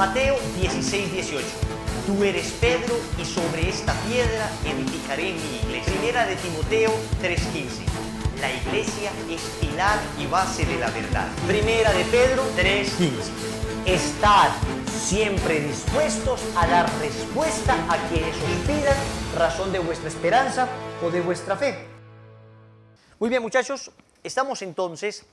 Mateo 16:18. Tú eres Pedro y sobre esta piedra edificaré mi iglesia. Primera de Timoteo 3:15. La iglesia es pilar y base de la verdad. Primera de Pedro 3:15. Estad siempre dispuestos a dar respuesta a quienes os pidan razón de vuestra esperanza o de vuestra fe. Muy bien, muchachos, estamos entonces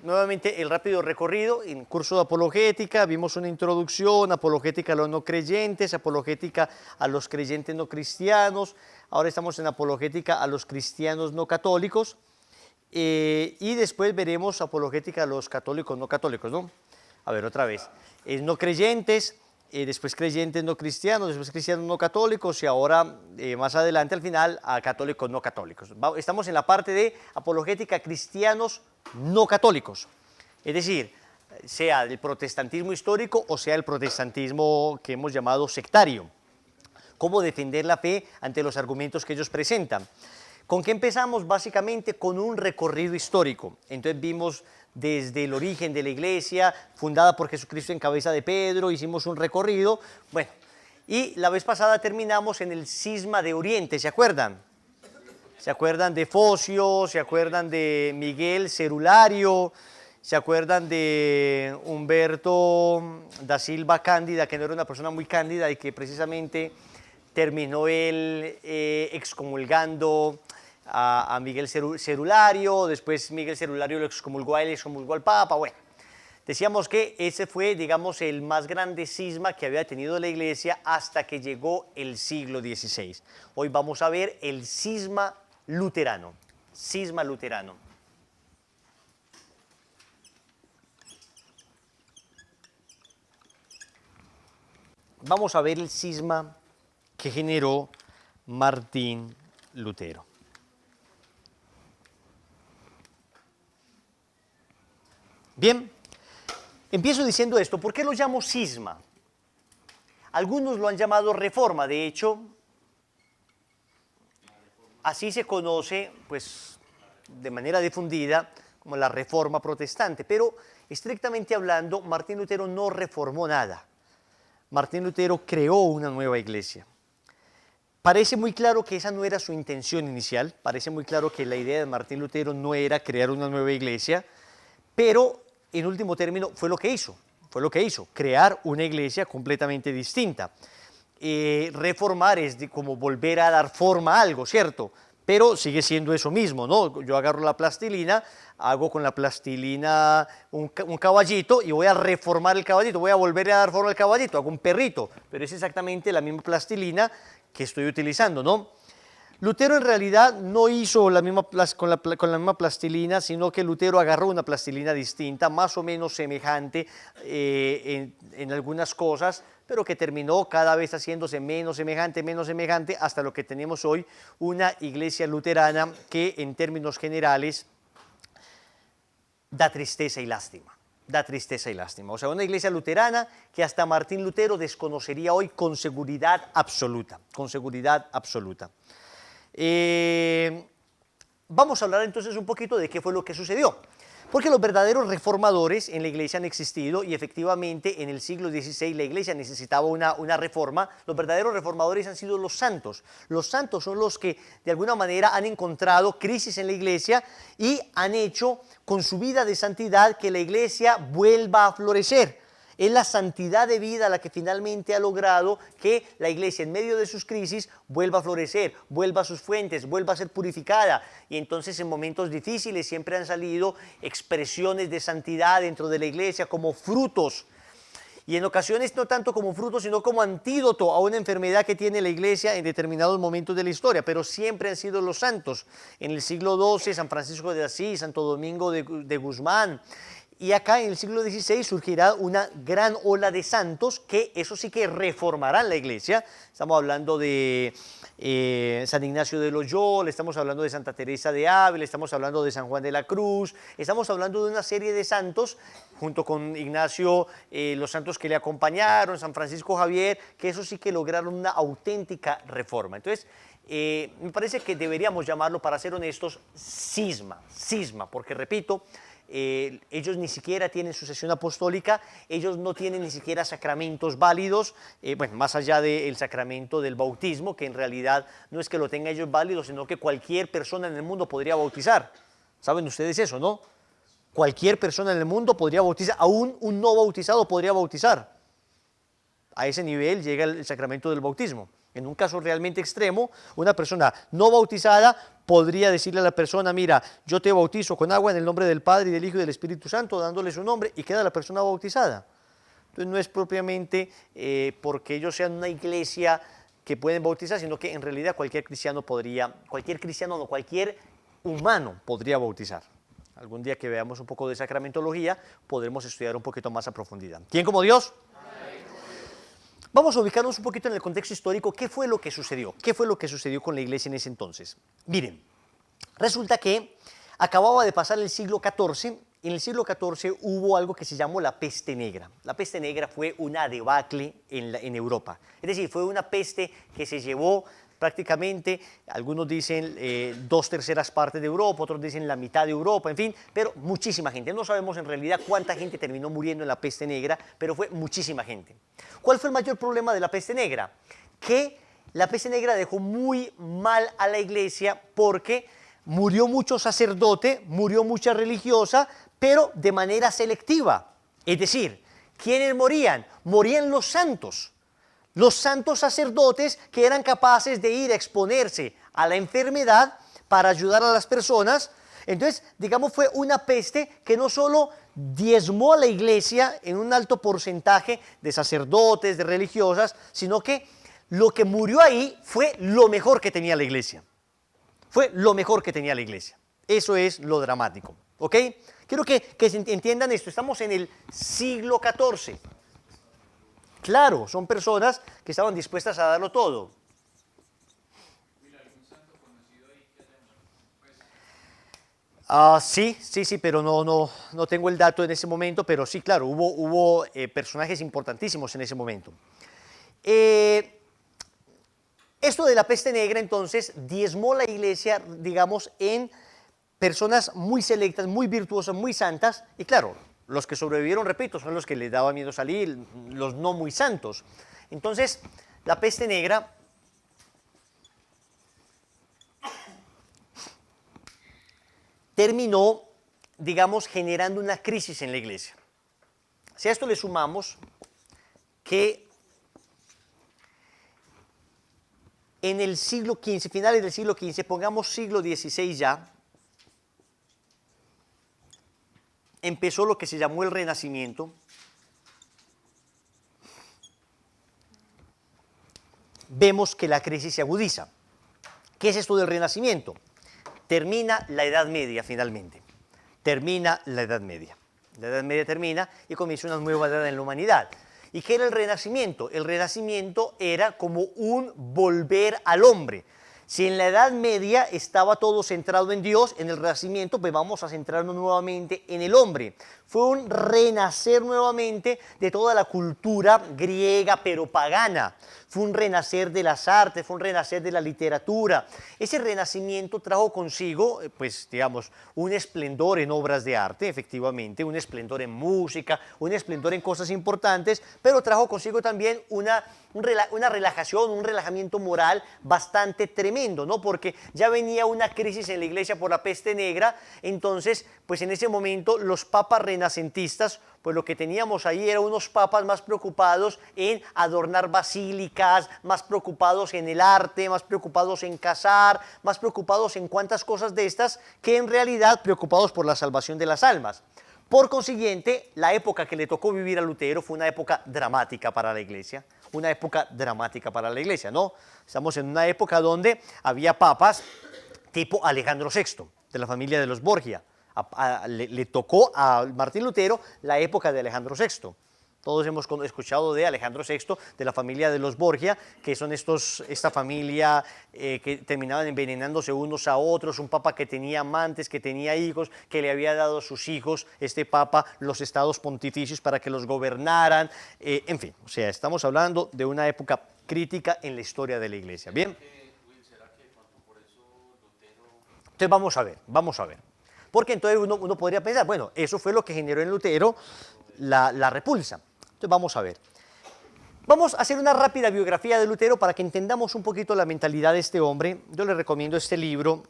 nuevamente el rápido recorrido en curso de apologética. Vimos una introducción, apologética a los no creyentes, apologética a los creyentes no cristianos. Ahora estamos en apologética a los cristianos no católicos y después veremos apologética a los católicos no católicos, ¿no? A ver, otra vez. No creyentes, después creyentes no cristianos, después cristianos no católicos y ahora más adelante al final a católicos no católicos. Estamos en la parte de apologética a cristianos no católicos, es decir, sea el protestantismo histórico o sea el protestantismo que hemos llamado sectario. Cómo defender la fe ante los argumentos que ellos presentan. ¿Con qué empezamos? Básicamente con un recorrido histórico. Entonces vimos desde el origen de la iglesia, fundada por Jesucristo en cabeza de Pedro, hicimos un recorrido. Bueno, y la vez pasada terminamos en el cisma de Oriente, ¿se acuerdan? ¿Se acuerdan de Focio? ¿Se acuerdan de Miguel Cerulario? ¿Se acuerdan de Humberto da Silva Cándida, que no era una persona muy cándida y que precisamente terminó él excomulgando a Miguel Cerulario? Después Miguel Cerulario lo excomulgó a él, excomulgó al Papa. Bueno, decíamos que ese fue, digamos, el más grande cisma que había tenido la iglesia hasta que llegó el siglo XVI. Hoy vamos a ver el cisma luterano. Cisma luterano. Vamos a ver el cisma que generó Martín Lutero. Bien, empiezo diciendo esto. ¿Por qué lo llamo cisma? Algunos lo han llamado reforma. De hecho, así se conoce, pues, de manera difundida como la reforma protestante. Pero, estrictamente hablando, Martín Lutero no reformó nada. Martín Lutero creó una nueva iglesia. Parece muy claro que esa no era su intención inicial, parece muy claro que la idea de Martín Lutero no era crear una nueva iglesia, pero en último término fue lo que hizo, crear una iglesia completamente distinta. Reformar es como volver a dar forma a algo, ¿cierto? Pero sigue siendo eso mismo, ¿no? Yo agarro la plastilina, hago con la plastilina un caballito y voy a reformar el caballito, voy a volver a dar forma al caballito, hago un perrito, pero es exactamente la misma plastilina que estoy utilizando, ¿no? Lutero en realidad no hizo la misma con la misma plastilina, sino que Lutero agarró una plastilina distinta, más o menos semejante en algunas cosas, pero que terminó cada vez haciéndose menos semejante, hasta lo que tenemos hoy, una iglesia luterana que en términos generales da tristeza y lástima. O sea, una iglesia luterana que hasta Martín Lutero desconocería hoy con seguridad absoluta, Vamos a hablar entonces un poquito de qué fue lo que sucedió. Porque los verdaderos reformadores en la iglesia han existido y efectivamente en el siglo XVI la iglesia necesitaba una reforma. Los verdaderos reformadores han sido los santos. Los santos son los que de alguna manera han encontrado crisis en la iglesia y han hecho con su vida de santidad que la iglesia vuelva a florecer. Es la santidad de vida la que finalmente ha logrado que la iglesia en medio de sus crisis vuelva a florecer, vuelva a sus fuentes, vuelva a ser purificada. Y entonces en momentos difíciles siempre han salido expresiones de santidad dentro de la iglesia como frutos. Y en ocasiones no tanto como frutos, sino como antídoto a una enfermedad que tiene la iglesia en determinados momentos de la historia. Pero siempre han sido los santos. En el siglo XII, San Francisco de Asís, Santo Domingo de Guzmán. Y acá en el siglo XVI surgirá una gran ola de santos que eso sí que reformarán la iglesia. Estamos hablando de San Ignacio de Loyola, estamos hablando de Santa Teresa de Ávila, estamos hablando de San Juan de la Cruz, estamos hablando de una serie de santos, junto con Ignacio, los santos que le acompañaron, San Francisco Javier, que eso sí que lograron una auténtica reforma. Entonces, me parece que deberíamos llamarlo, para ser honestos, cisma, porque repito, ellos ni siquiera tienen sucesión apostólica, ellos no tienen ni siquiera sacramentos válidos, bueno, más allá del sacramento del bautismo, que en realidad no es que lo tengan ellos válidos, sino que cualquier persona en el mundo podría bautizar. ¿Saben ustedes eso, no? Cualquier persona en el mundo podría bautizar, aún un no bautizado podría bautizar. A ese nivel llega el sacramento del bautismo. En un caso realmente extremo, una persona no bautizada podría decirle a la persona, mira, yo te bautizo con agua en el nombre del Padre y del Hijo y del Espíritu Santo, dándole su nombre, y queda la persona bautizada. Entonces no es propiamente porque ellos sean una iglesia que pueden bautizar, sino que en realidad cualquier cristiano cualquier humano podría bautizar. Algún día que veamos un poco de sacramentología, podremos estudiar un poquito más a profundidad. ¿Quién como Dios? Vamos a ubicarnos un poquito en el contexto histórico. ¿Qué fue lo que sucedió? ¿Qué fue lo que sucedió con la iglesia en ese entonces? Miren, resulta que acababa de pasar el siglo XIV. En el siglo XIV hubo algo que se llamó la peste negra. La peste negra fue una debacle en Europa. Es decir, fue una peste que se llevó prácticamente, algunos dicen 2/3 partes de Europa, otros dicen la mitad de Europa, en fin, pero muchísima gente. No sabemos en realidad cuánta gente terminó muriendo en la peste negra, pero fue muchísima gente. ¿Cuál fue el mayor problema de la peste negra? Que la peste negra dejó muy mal a la iglesia porque murió mucho sacerdote, murió mucha religiosa, pero de manera selectiva. Es decir, ¿quiénes morían? Morían los santos. Los santos sacerdotes que eran capaces de ir a exponerse a la enfermedad para ayudar a las personas. Entonces, digamos, fue una peste que no solo diezmó a la iglesia en un alto porcentaje de sacerdotes, de religiosas, sino que lo que murió ahí fue lo mejor que tenía la iglesia. Fue lo mejor que tenía la iglesia. Eso es lo dramático, ¿ok? Quiero que entiendan esto. Estamos en el siglo XIV. Claro, son personas que estaban dispuestas a darlo todo. Sí, pero no tengo el dato en ese momento, pero sí, claro, hubo personajes importantísimos en ese momento. Esto de la peste negra, entonces, diezmó la iglesia, digamos, en personas muy selectas, muy virtuosas, muy santas, y claro, los que sobrevivieron, repito, son los que les daba miedo salir, los no muy santos. Entonces, la peste negra terminó, digamos, generando una crisis en la iglesia. Si a esto le sumamos que en el siglo XV, finales del siglo XV, pongamos siglo XVI ya, empezó lo que se llamó el Renacimiento. Vemos que la crisis se agudiza. ¿Qué es esto del Renacimiento? Termina la Edad Media finalmente. Termina la Edad Media. La Edad Media termina y comienza una nueva edad en la humanidad. ¿Y qué era el Renacimiento? El Renacimiento era como un volver al hombre. Si en la Edad Media estaba todo centrado en Dios, en el Renacimiento, pues vamos a centrarnos nuevamente en el hombre. Fue un renacer nuevamente de toda la cultura griega, pero pagana. Fue un renacer de las artes, fue un renacer de la literatura. Ese renacimiento trajo consigo, pues digamos, un esplendor en obras de arte, efectivamente, un esplendor en música, un esplendor en cosas importantes, pero trajo consigo también una relajación, un relajamiento moral bastante tremendo, ¿no? Porque ya venía una crisis en la iglesia por la peste negra, entonces, pues en ese momento los papas renacentistas, pues lo que teníamos ahí eran unos papas más preocupados en adornar basílicas, más preocupados en el arte, más preocupados en casar, más preocupados en cuantas cosas de estas, que en realidad preocupados por la salvación de las almas. Por consiguiente, la época que le tocó vivir a Lutero fue una época dramática para la iglesia, una época dramática para la iglesia, ¿no? Estamos en una época donde había papas tipo Alejandro VI, de la familia de los Borgia. Le tocó a Martín Lutero la época de Alejandro VI. Todos hemos escuchado de Alejandro VI, de la familia de los Borgia, que son esta familia que terminaban envenenándose unos a otros, un papa que tenía amantes, que tenía hijos, que le había dado a sus hijos, este papa, los estados pontificios para que los gobernaran, en fin, o sea, estamos hablando de una época crítica en la historia de la iglesia, ¿bien? Entonces vamos a ver. Porque entonces uno podría pensar, bueno, eso fue lo que generó en Lutero la repulsa. Entonces vamos a ver. Vamos a hacer una rápida biografía de Lutero para que entendamos un poquito la mentalidad de este hombre. Yo le recomiendo este libro.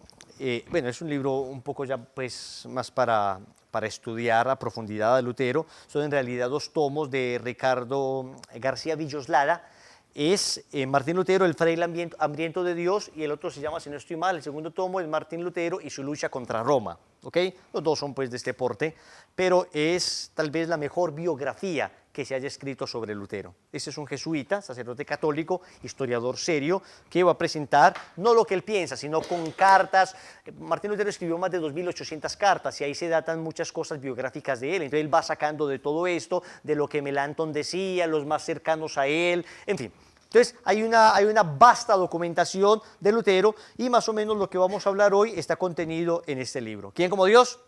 Bueno, es un libro un poco ya pues más para estudiar a profundidad a Lutero. Son en realidad 2 tomos de Ricardo García Villoslada. Es Martín Lutero, el fraile hambriento de Dios, y el otro se llama, si no estoy mal, el segundo tomo es Martín Lutero y su lucha contra Roma. ¿Ok? Los 2 son pues de este porte, pero es tal vez la mejor biografía que se haya escrito sobre Lutero. Este es un jesuita, sacerdote católico, historiador serio, que va a presentar no lo que él piensa, sino con cartas. Martín Lutero escribió más de 2.800 cartas y ahí se datan muchas cosas biográficas de él. Entonces él va sacando de todo esto, de lo que Melanchthon decía, los más cercanos a él, en fin. Entonces hay una vasta documentación de Lutero y más o menos lo que vamos a hablar hoy está contenido en este libro. ¿Quién como Dios?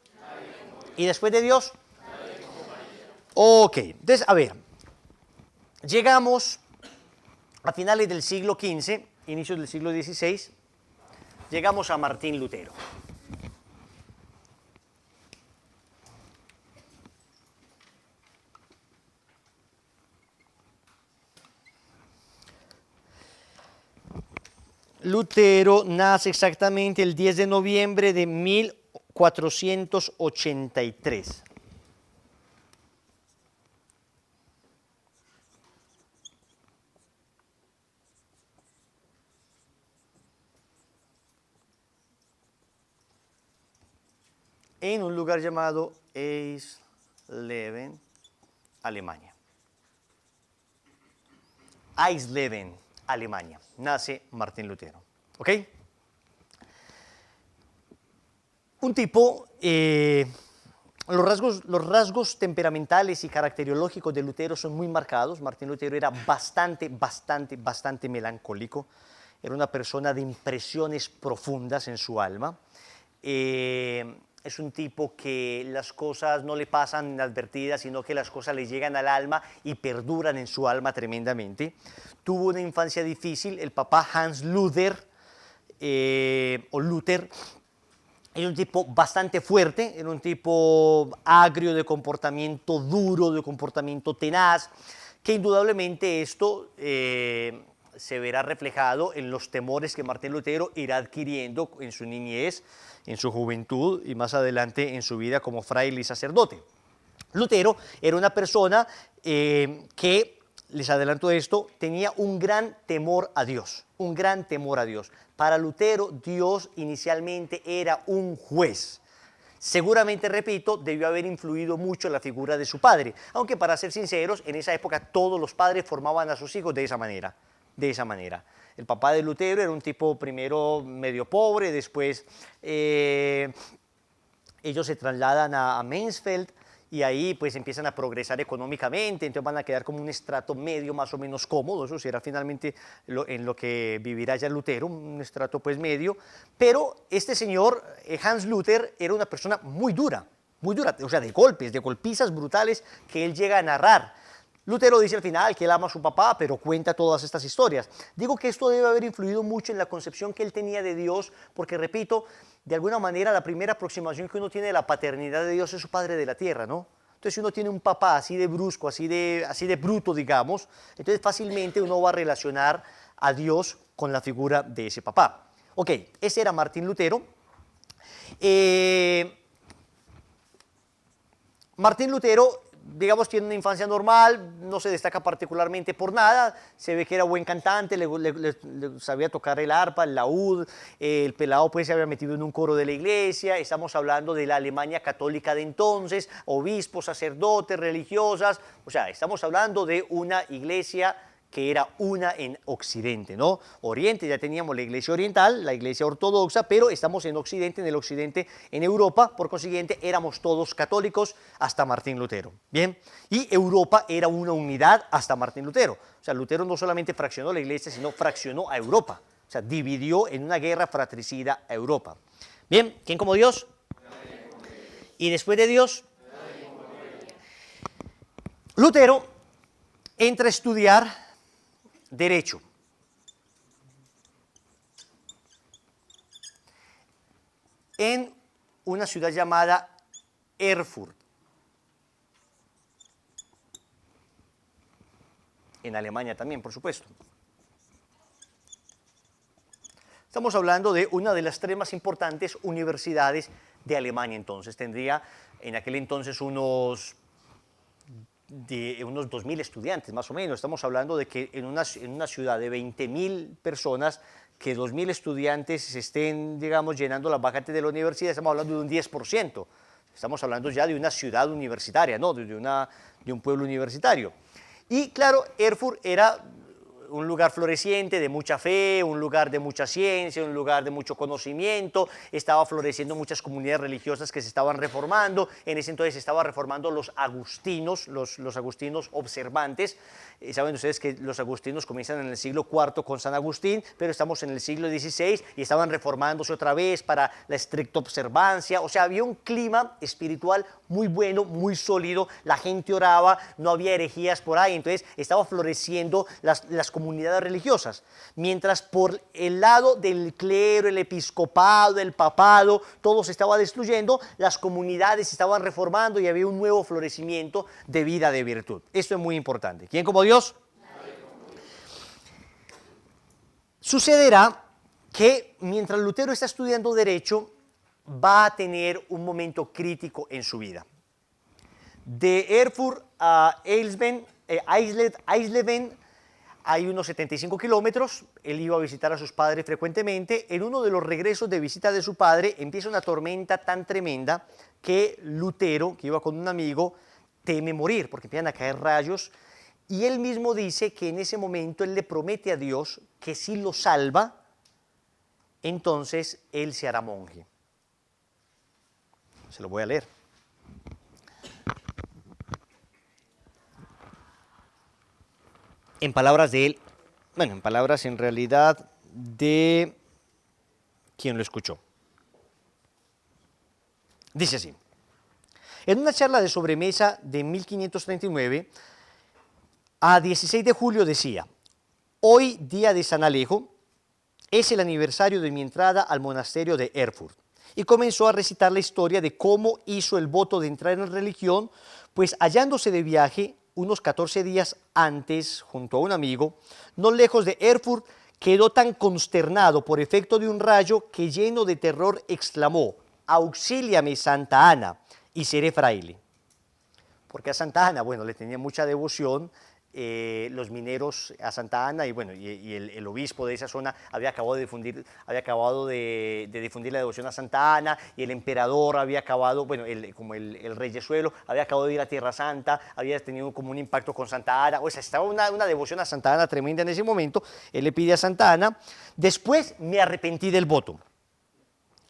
¿Y después de Dios? Ok, entonces, a ver, llegamos a finales del siglo XV, inicios del siglo XVI, llegamos a Martín Lutero. Lutero nace exactamente el 10 de noviembre de 1483. En un lugar llamado Eisleben, Alemania. Eisleben, Alemania. Nace Martín Lutero. ¿Ok? Un tipo, los rasgos temperamentales y caracterológicos de Lutero son muy marcados. Martín Lutero era bastante melancólico. Era una persona de impresiones profundas en su alma. Es un tipo que las cosas no le pasan inadvertidas, sino que las cosas le llegan al alma y perduran en su alma tremendamente. Tuvo una infancia difícil. El papá Hans Luther, o Luther, era un tipo bastante fuerte, era un tipo agrio, de comportamiento duro, de comportamiento tenaz, que indudablemente esto se verá reflejado en los temores que Martín Lutero irá adquiriendo en su niñez, en su juventud y más adelante en su vida como fraile y sacerdote. Lutero era una persona que, les adelanto esto, tenía un gran temor a Dios, un gran temor a Dios. Para Lutero, Dios inicialmente era un juez. Seguramente, repito, debió haber influido mucho en la figura de su padre, aunque para ser sinceros, en esa época todos los padres formaban a sus hijos de esa manera. El papá de Lutero era un tipo primero medio pobre, después ellos se trasladan a Mansfeld y ahí pues empiezan a progresar económicamente, entonces van a quedar como un estrato medio más o menos cómodo. Eso será finalmente en lo que vivirá ya Lutero, un estrato pues medio, pero este señor, Hans Luther, era una persona muy dura, o sea, de golpes, de golpizas brutales que él llega a narrar. Lutero dice al final que él ama a su papá, pero cuenta todas estas historias. Digo que esto debe haber influido mucho en la concepción que él tenía de Dios, porque, repito, de alguna manera la primera aproximación que uno tiene de la paternidad de Dios es su padre de la tierra, ¿no? Entonces, si uno tiene un papá así de brusco, así de bruto, digamos, entonces fácilmente uno va a relacionar a Dios con la figura de ese papá. Ok, ese era Martín Lutero. Martín Lutero, digamos, tiene una infancia normal, no se destaca particularmente por nada, se ve que era buen cantante, le sabía tocar el arpa, el laúd, el pelado pues se había metido en un coro de la iglesia. Estamos hablando de la Alemania católica de entonces, obispos, sacerdotes, religiosas, o sea, estamos hablando de una iglesia que era una en Occidente, ¿no? Oriente, ya teníamos la iglesia oriental, la iglesia ortodoxa, pero estamos en Occidente, en el Occidente, en Europa, por consiguiente, éramos todos católicos hasta Martín Lutero, ¿bien? Y Europa era una unidad hasta Martín Lutero. O sea, Lutero no solamente fraccionó la iglesia, sino fraccionó a Europa. O sea, dividió en una guerra fratricida a Europa. Bien, ¿quién como Dios? Y después de Dios, Lutero entra a estudiar Derecho. En una ciudad llamada Erfurt, en Alemania también, por supuesto. Estamos hablando de una de las tres más importantes universidades de Alemania entonces. Tendría en aquel entonces unos 2.000 estudiantes más o menos. Estamos hablando de que en una ciudad de 20.000 personas, que 2.000 estudiantes se estén, digamos, llenando las vacantes de la universidad, estamos hablando de un 10%. Estamos hablando ya de una ciudad universitaria, ¿no? de un pueblo universitario. Y claro, Erfurt era un lugar floreciente, de mucha fe, un lugar de mucha ciencia, un lugar de mucho conocimiento. Estaba floreciendo muchas comunidades religiosas que se estaban reformando. En ese entonces se estaban reformando los agustinos, los agustinos observantes. Saben ustedes que los agustinos comienzan en el siglo IV con San Agustín, pero estamos en el siglo XVI y estaban reformándose otra vez para la estricta observancia. O sea, había un clima espiritual muy bueno, muy sólido. La gente oraba, no había herejías por ahí. Entonces estaba floreciendo las comunidades religiosas, mientras por el lado del clero, el episcopado, el papado, todo se estaba destruyendo, las comunidades se estaban reformando y había un nuevo florecimiento de vida, de virtud. Esto es muy importante. ¿Quién como Dios? Sucederá que mientras Lutero está estudiando Derecho, va a tener un momento crítico en su vida. De Erfurt a Eisleben hay unos 75 kilómetros. Él iba a visitar a sus padres frecuentemente. En uno de los regresos de visita de su padre empieza una tormenta tan tremenda que Lutero, que iba con un amigo, teme morir porque empiezan a caer rayos. Y él mismo dice que en ese momento él le promete a Dios que si lo salva, entonces él se hará monje. Se lo voy a leer. En palabras de él, bueno, en palabras en realidad de quien lo escuchó. Dice así: en una charla de sobremesa de 1539, a 16 de julio decía: hoy, día de San Alejo, es el aniversario de mi entrada al monasterio de Erfurt. Y comenzó a recitar la historia de cómo hizo el voto de entrar en la religión, pues hallándose de viaje unos 14 días antes, junto a un amigo, no lejos de Erfurt, quedó tan consternado por efecto de un rayo que lleno de terror exclamó: auxíliame, Santa Ana, y seré fraile. Porque a Santa Ana, bueno, le tenía mucha devoción los mineros a Santa Ana, y bueno, y el obispo de esa zona había acabado de difundir la devoción a Santa Ana, y el emperador había acabado, bueno, como el reyesuelo, había acabado de ir a Tierra Santa, había tenido como un impacto con Santa Ana. O sea, estaba una devoción a Santa Ana tremenda en ese momento. Él le pide a Santa Ana: después me arrepentí del voto,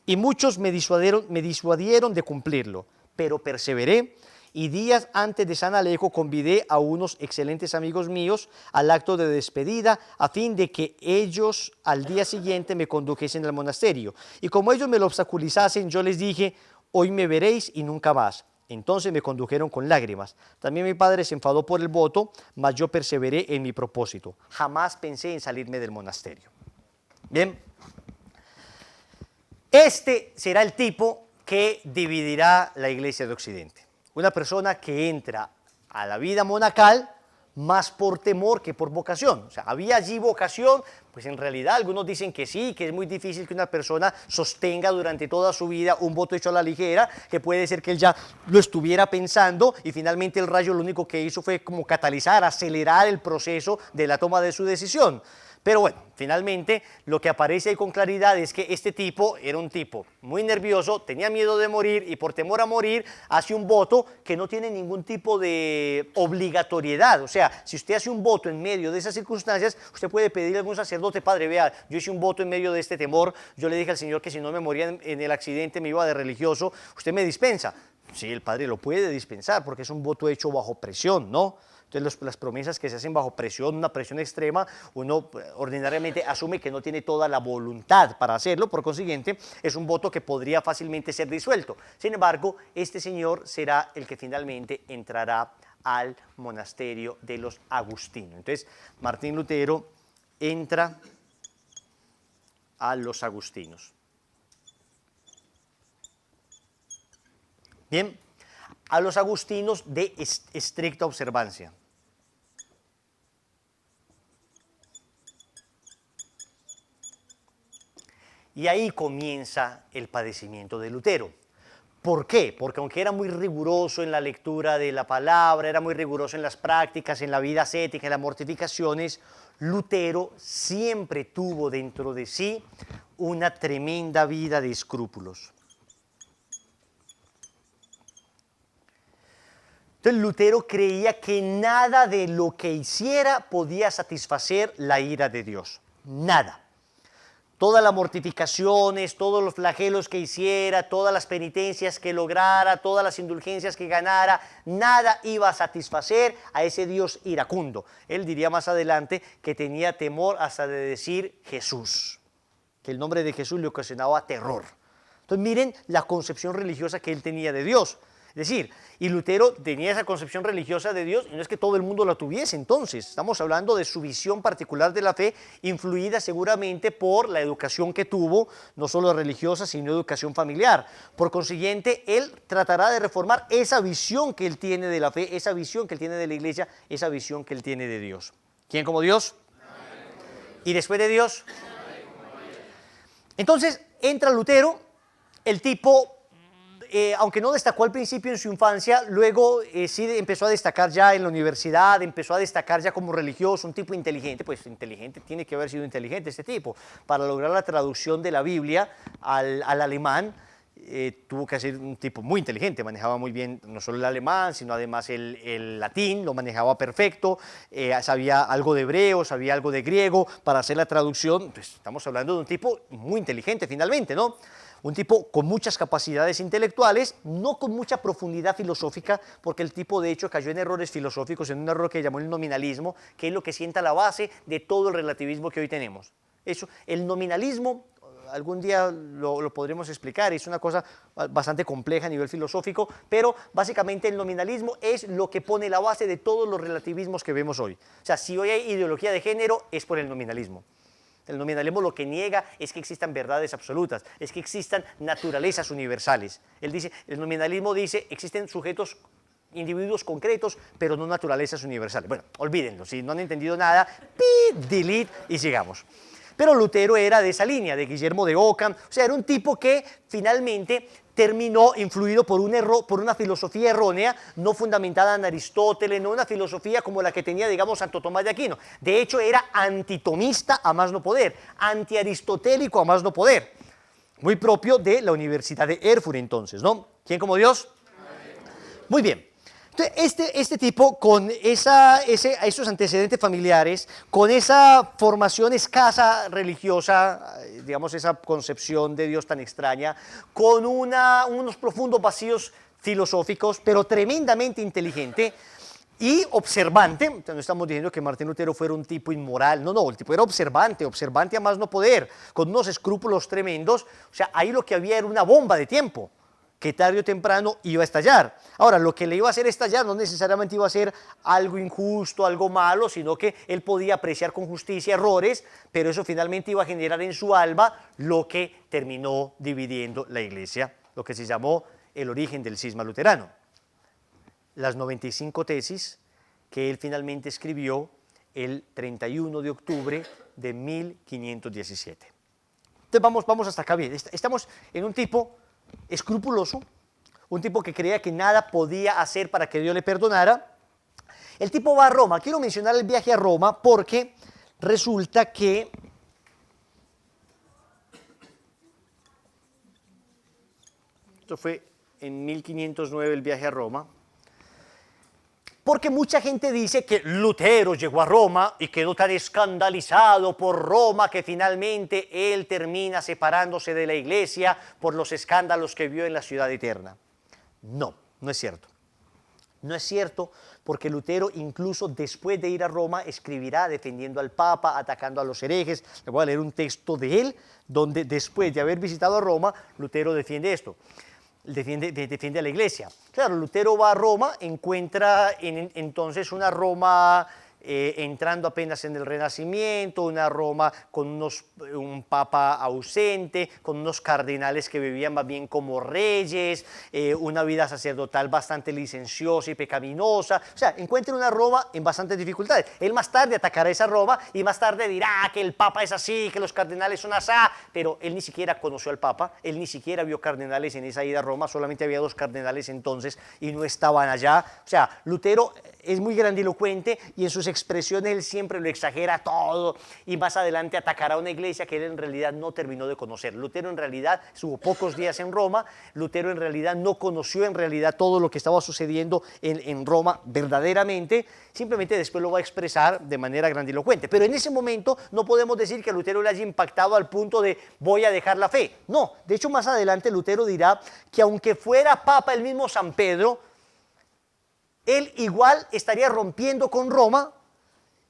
y muchos me disuadieron de cumplirlo, pero perseveré. Y días antes de San Alejo convidé a unos excelentes amigos míos al acto de despedida, a fin de que ellos al día siguiente me condujesen al monasterio. Y como ellos me lo obstaculizasen, yo les dije: hoy me veréis y nunca más. Entonces me condujeron con lágrimas. También mi padre se enfadó por el voto, mas yo perseveré en mi propósito. Jamás pensé en salirme del monasterio. Bien, este será el tipo que dividirá la Iglesia de Occidente. Una persona que entra a la vida monacal más por temor que por vocación. O sea, ¿había allí vocación? Pues en realidad algunos dicen que sí, que es muy difícil que una persona sostenga durante toda su vida un voto hecho a la ligera, que puede ser que él ya lo estuviera pensando y finalmente el rayo lo único que hizo fue como catalizar, acelerar el proceso de la toma de su decisión. Pero bueno, finalmente lo que aparece ahí con claridad es que este tipo era un tipo muy nervioso, tenía miedo de morir y por temor a morir hace un voto que no tiene ningún tipo de obligatoriedad. O sea, si usted hace un voto en medio de esas circunstancias, usted puede pedirle a algún sacerdote: padre, vea, yo hice un voto en medio de este temor, yo le dije al Señor que si no me moría en el accidente me iba de religioso, usted me dispensa. Sí, el padre lo puede dispensar porque es un voto hecho bajo presión, ¿no? Entonces las promesas que se hacen bajo presión, una presión extrema, uno ordinariamente asume que no tiene toda la voluntad para hacerlo, por consiguiente es un voto que podría fácilmente ser disuelto. Sin embargo, este señor será el que finalmente entrará al monasterio de los agustinos. Entonces Martín Lutero entra a los agustinos. Bien, a los agustinos de estricta observancia. Y ahí comienza el padecimiento de Lutero. ¿Por qué? Porque aunque era muy riguroso en la lectura de la palabra, era muy riguroso en las prácticas, en la vida ascética, en las mortificaciones, Lutero siempre tuvo dentro de sí una tremenda vida de escrúpulos. Entonces Lutero creía que nada de lo que hiciera podía satisfacer la ira de Dios. Nada. Todas las mortificaciones, todos los flagelos que hiciera, todas las penitencias que lograra, todas las indulgencias que ganara, nada iba a satisfacer a ese Dios iracundo. Él diría más adelante que tenía temor hasta de decir Jesús, que el nombre de Jesús le ocasionaba terror. Entonces miren la concepción religiosa que él tenía de Dios. Es decir, y Lutero tenía esa concepción religiosa de Dios, y no es que todo el mundo la tuviese entonces, estamos hablando de su visión particular de la fe, influida seguramente por la educación que tuvo, no solo religiosa, sino educación familiar. Por consiguiente, él tratará de reformar esa visión que él tiene de la fe, esa visión que él tiene de la iglesia, esa visión que él tiene de Dios. ¿Quién como Dios? ¿Y después de Dios? Entonces, entra Lutero, el tipo... aunque no destacó al principio en su infancia, luego sí empezó a destacar ya en la universidad, empezó a destacar ya como religioso, un tipo inteligente, pues inteligente, tiene que haber sido inteligente este tipo, para lograr la traducción de la Biblia al alemán. Tuvo que ser un tipo muy inteligente, manejaba muy bien no solo el alemán, sino además el latín, lo manejaba perfecto, sabía algo de hebreo, sabía algo de griego para hacer la traducción. Pues estamos hablando de un tipo muy inteligente finalmente, ¿no? Un tipo con muchas capacidades intelectuales, no con mucha profundidad filosófica, porque el tipo de hecho cayó en errores filosóficos, en un error que llamó el nominalismo, que es lo que sienta la base de todo el relativismo que hoy tenemos. Eso, el nominalismo, algún día lo podremos explicar, es una cosa bastante compleja a nivel filosófico, pero básicamente el nominalismo es lo que pone la base de todos los relativismos que vemos hoy. O sea, si hoy hay ideología de género, es por el nominalismo. El nominalismo lo que niega es que existan verdades absolutas, es que existan naturalezas universales. El nominalismo dice, existen sujetos, individuos concretos, pero no naturalezas universales. Bueno, olvídenlo, si no han entendido nada, delete y sigamos. Pero Lutero era de esa línea, de Guillermo de Ockham, o sea, era un tipo que finalmente terminó influido por un error, por una filosofía errónea, no fundamentada en Aristóteles, no una filosofía como la que tenía, digamos, Santo Tomás de Aquino. De hecho, era antitomista a más no poder, antiaristotélico a más no poder, muy propio de la Universidad de Erfurt entonces, ¿no? ¿Quién como Dios? Muy bien. Entonces, este tipo, con esos antecedentes familiares, con esa formación escasa religiosa, digamos, esa concepción de Dios tan extraña, con unos profundos vacíos filosóficos, pero tremendamente inteligente y observante, no estamos diciendo que Martín Lutero fuera un tipo inmoral, no, el tipo era observante a más no poder, con unos escrúpulos tremendos, o sea, ahí lo que había era una bomba de tiempo, que tarde o temprano iba a estallar. Ahora, lo que le iba a hacer estallar no necesariamente iba a ser algo injusto, algo malo, sino que él podía apreciar con justicia errores, pero eso finalmente iba a generar en su alma lo que terminó dividiendo la iglesia, lo que se llamó el origen del cisma luterano. Las 95 tesis que él finalmente escribió el 31 de octubre de 1517. Entonces vamos hasta acá bien. Estamos en un tipo escrupuloso, un tipo que creía que nada podía hacer para que Dios le perdonara. El tipo va a Roma. Quiero mencionar el viaje a Roma porque resulta que esto fue en 1509 el viaje a Roma, porque mucha gente dice que Lutero llegó a Roma y quedó tan escandalizado por Roma que finalmente él termina separándose de la iglesia por los escándalos que vio en la ciudad eterna. No es cierto. No es cierto, porque Lutero incluso después de ir a Roma escribirá defendiendo al Papa, atacando a los herejes. Le voy a leer un texto de él donde después de haber visitado a Roma, Lutero defiende esto. Defiende a la iglesia. Claro, Lutero va a Roma, encuentra entonces una Roma entrando apenas en el Renacimiento, una Roma con un papa ausente, con unos cardenales que vivían más bien como reyes, una vida sacerdotal bastante licenciosa y pecaminosa. O sea, encuentra una Roma en bastantes dificultades. Él más tarde atacará esa Roma y más tarde dirá que el papa es así, que los cardenales son asá, pero él ni siquiera conoció al papa, él ni siquiera vio cardenales en esa ida a Roma, solamente había 2 cardenales entonces y no estaban allá. O sea, Lutero es muy grandilocuente y en sus expresiones él siempre lo exagera todo y más adelante atacará una iglesia que él en realidad no terminó de conocer. Lutero en realidad estuvo pocos días en Roma, Lutero en realidad no conoció en realidad todo lo que estaba sucediendo en Roma verdaderamente, simplemente después lo va a expresar de manera grandilocuente. Pero en ese momento no podemos decir que Lutero le haya impactado al punto de voy a dejar la fe. No, de hecho más adelante Lutero dirá que aunque fuera papa el mismo San Pedro, él igual estaría rompiendo con Roma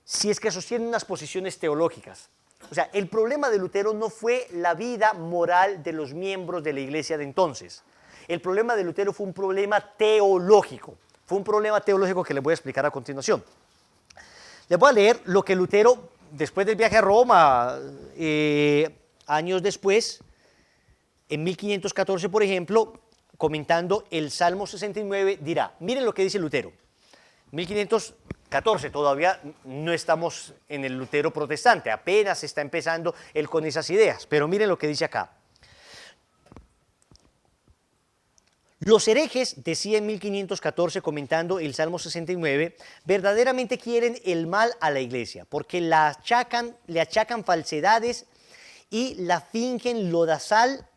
si es que sostiene unas posiciones teológicas. O sea, el problema de Lutero no fue la vida moral de los miembros de la iglesia de entonces. El problema de Lutero fue un problema teológico. Fue un problema teológico que les voy a explicar a continuación. Les voy a leer lo que Lutero, después del viaje a Roma, años después, en 1514, por ejemplo, comentando el Salmo 69, dirá, miren lo que dice Lutero, 1514, todavía no estamos en el Lutero protestante, apenas está empezando él con esas ideas, pero miren lo que dice acá. Los herejes, decía en 1514 comentando el Salmo 69, verdaderamente quieren el mal a la iglesia, porque le achacan falsedades y la fingen lodazal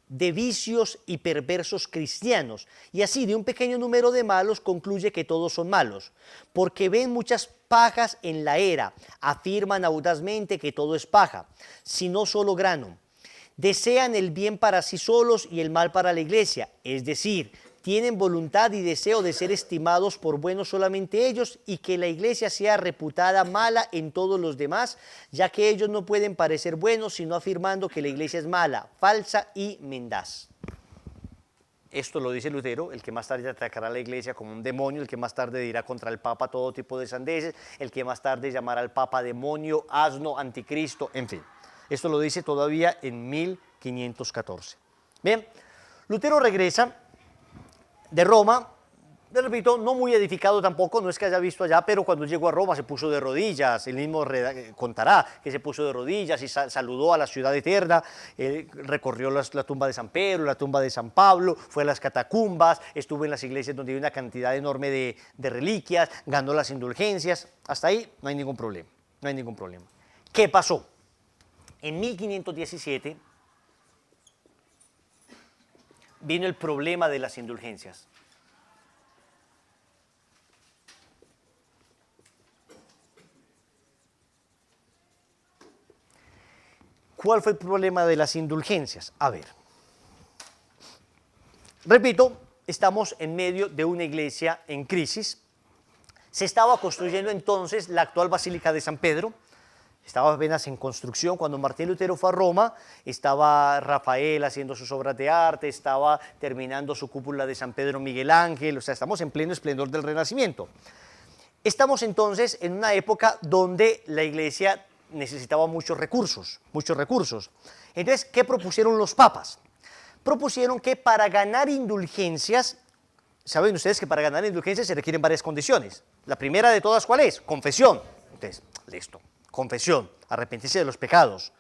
de vicios y perversos cristianos, y así de un pequeño número de malos concluye que todos son malos, porque ven muchas pajas en la era, afirman audazmente que todo es paja, sino solo grano, desean el bien para sí solos y el mal para la iglesia, es decir, tienen voluntad y deseo de ser estimados por buenos solamente ellos y que la iglesia sea reputada mala en todos los demás, ya que ellos no pueden parecer buenos sino afirmando que la iglesia es mala, falsa y mendaz. Esto lo dice Lutero, el que más tarde atacará a la iglesia como un demonio, el que más tarde dirá contra el papa todo tipo de sandeces, el que más tarde llamará al papa demonio, asno, anticristo, en fin. Esto lo dice todavía en 1514. Bien, Lutero regresa de Roma, les repito, no muy edificado tampoco, no es que haya visto allá, pero cuando llegó a Roma se puso de rodillas, él mismo contará que se puso de rodillas y saludó a la ciudad eterna, recorrió la tumba de San Pedro, la tumba de San Pablo, fue a las catacumbas, estuvo en las iglesias donde hay una cantidad enorme de reliquias, ganó las indulgencias, hasta ahí no hay ningún problema, no hay ningún problema. ¿Qué pasó? En 1517 vino el problema de las indulgencias. ¿Cuál fue el problema de las indulgencias? A ver, repito, estamos en medio de una iglesia en crisis. Se estaba construyendo entonces la actual Basílica de San Pedro. Estaba apenas en construcción cuando Martín Lutero fue a Roma, estaba Rafael haciendo sus obras de arte, estaba terminando su cúpula de San Pedro Miguel Ángel, o sea, estamos en pleno esplendor del Renacimiento. Estamos entonces en una época donde la iglesia necesitaba muchos recursos, muchos recursos. Entonces, ¿qué propusieron los papas? Propusieron que para ganar indulgencias, saben ustedes que para ganar indulgencias se requieren varias condiciones. La primera de todas, ¿cuál es? Confesión. Entonces, listo. Confesión, arrepentirse de los pecados.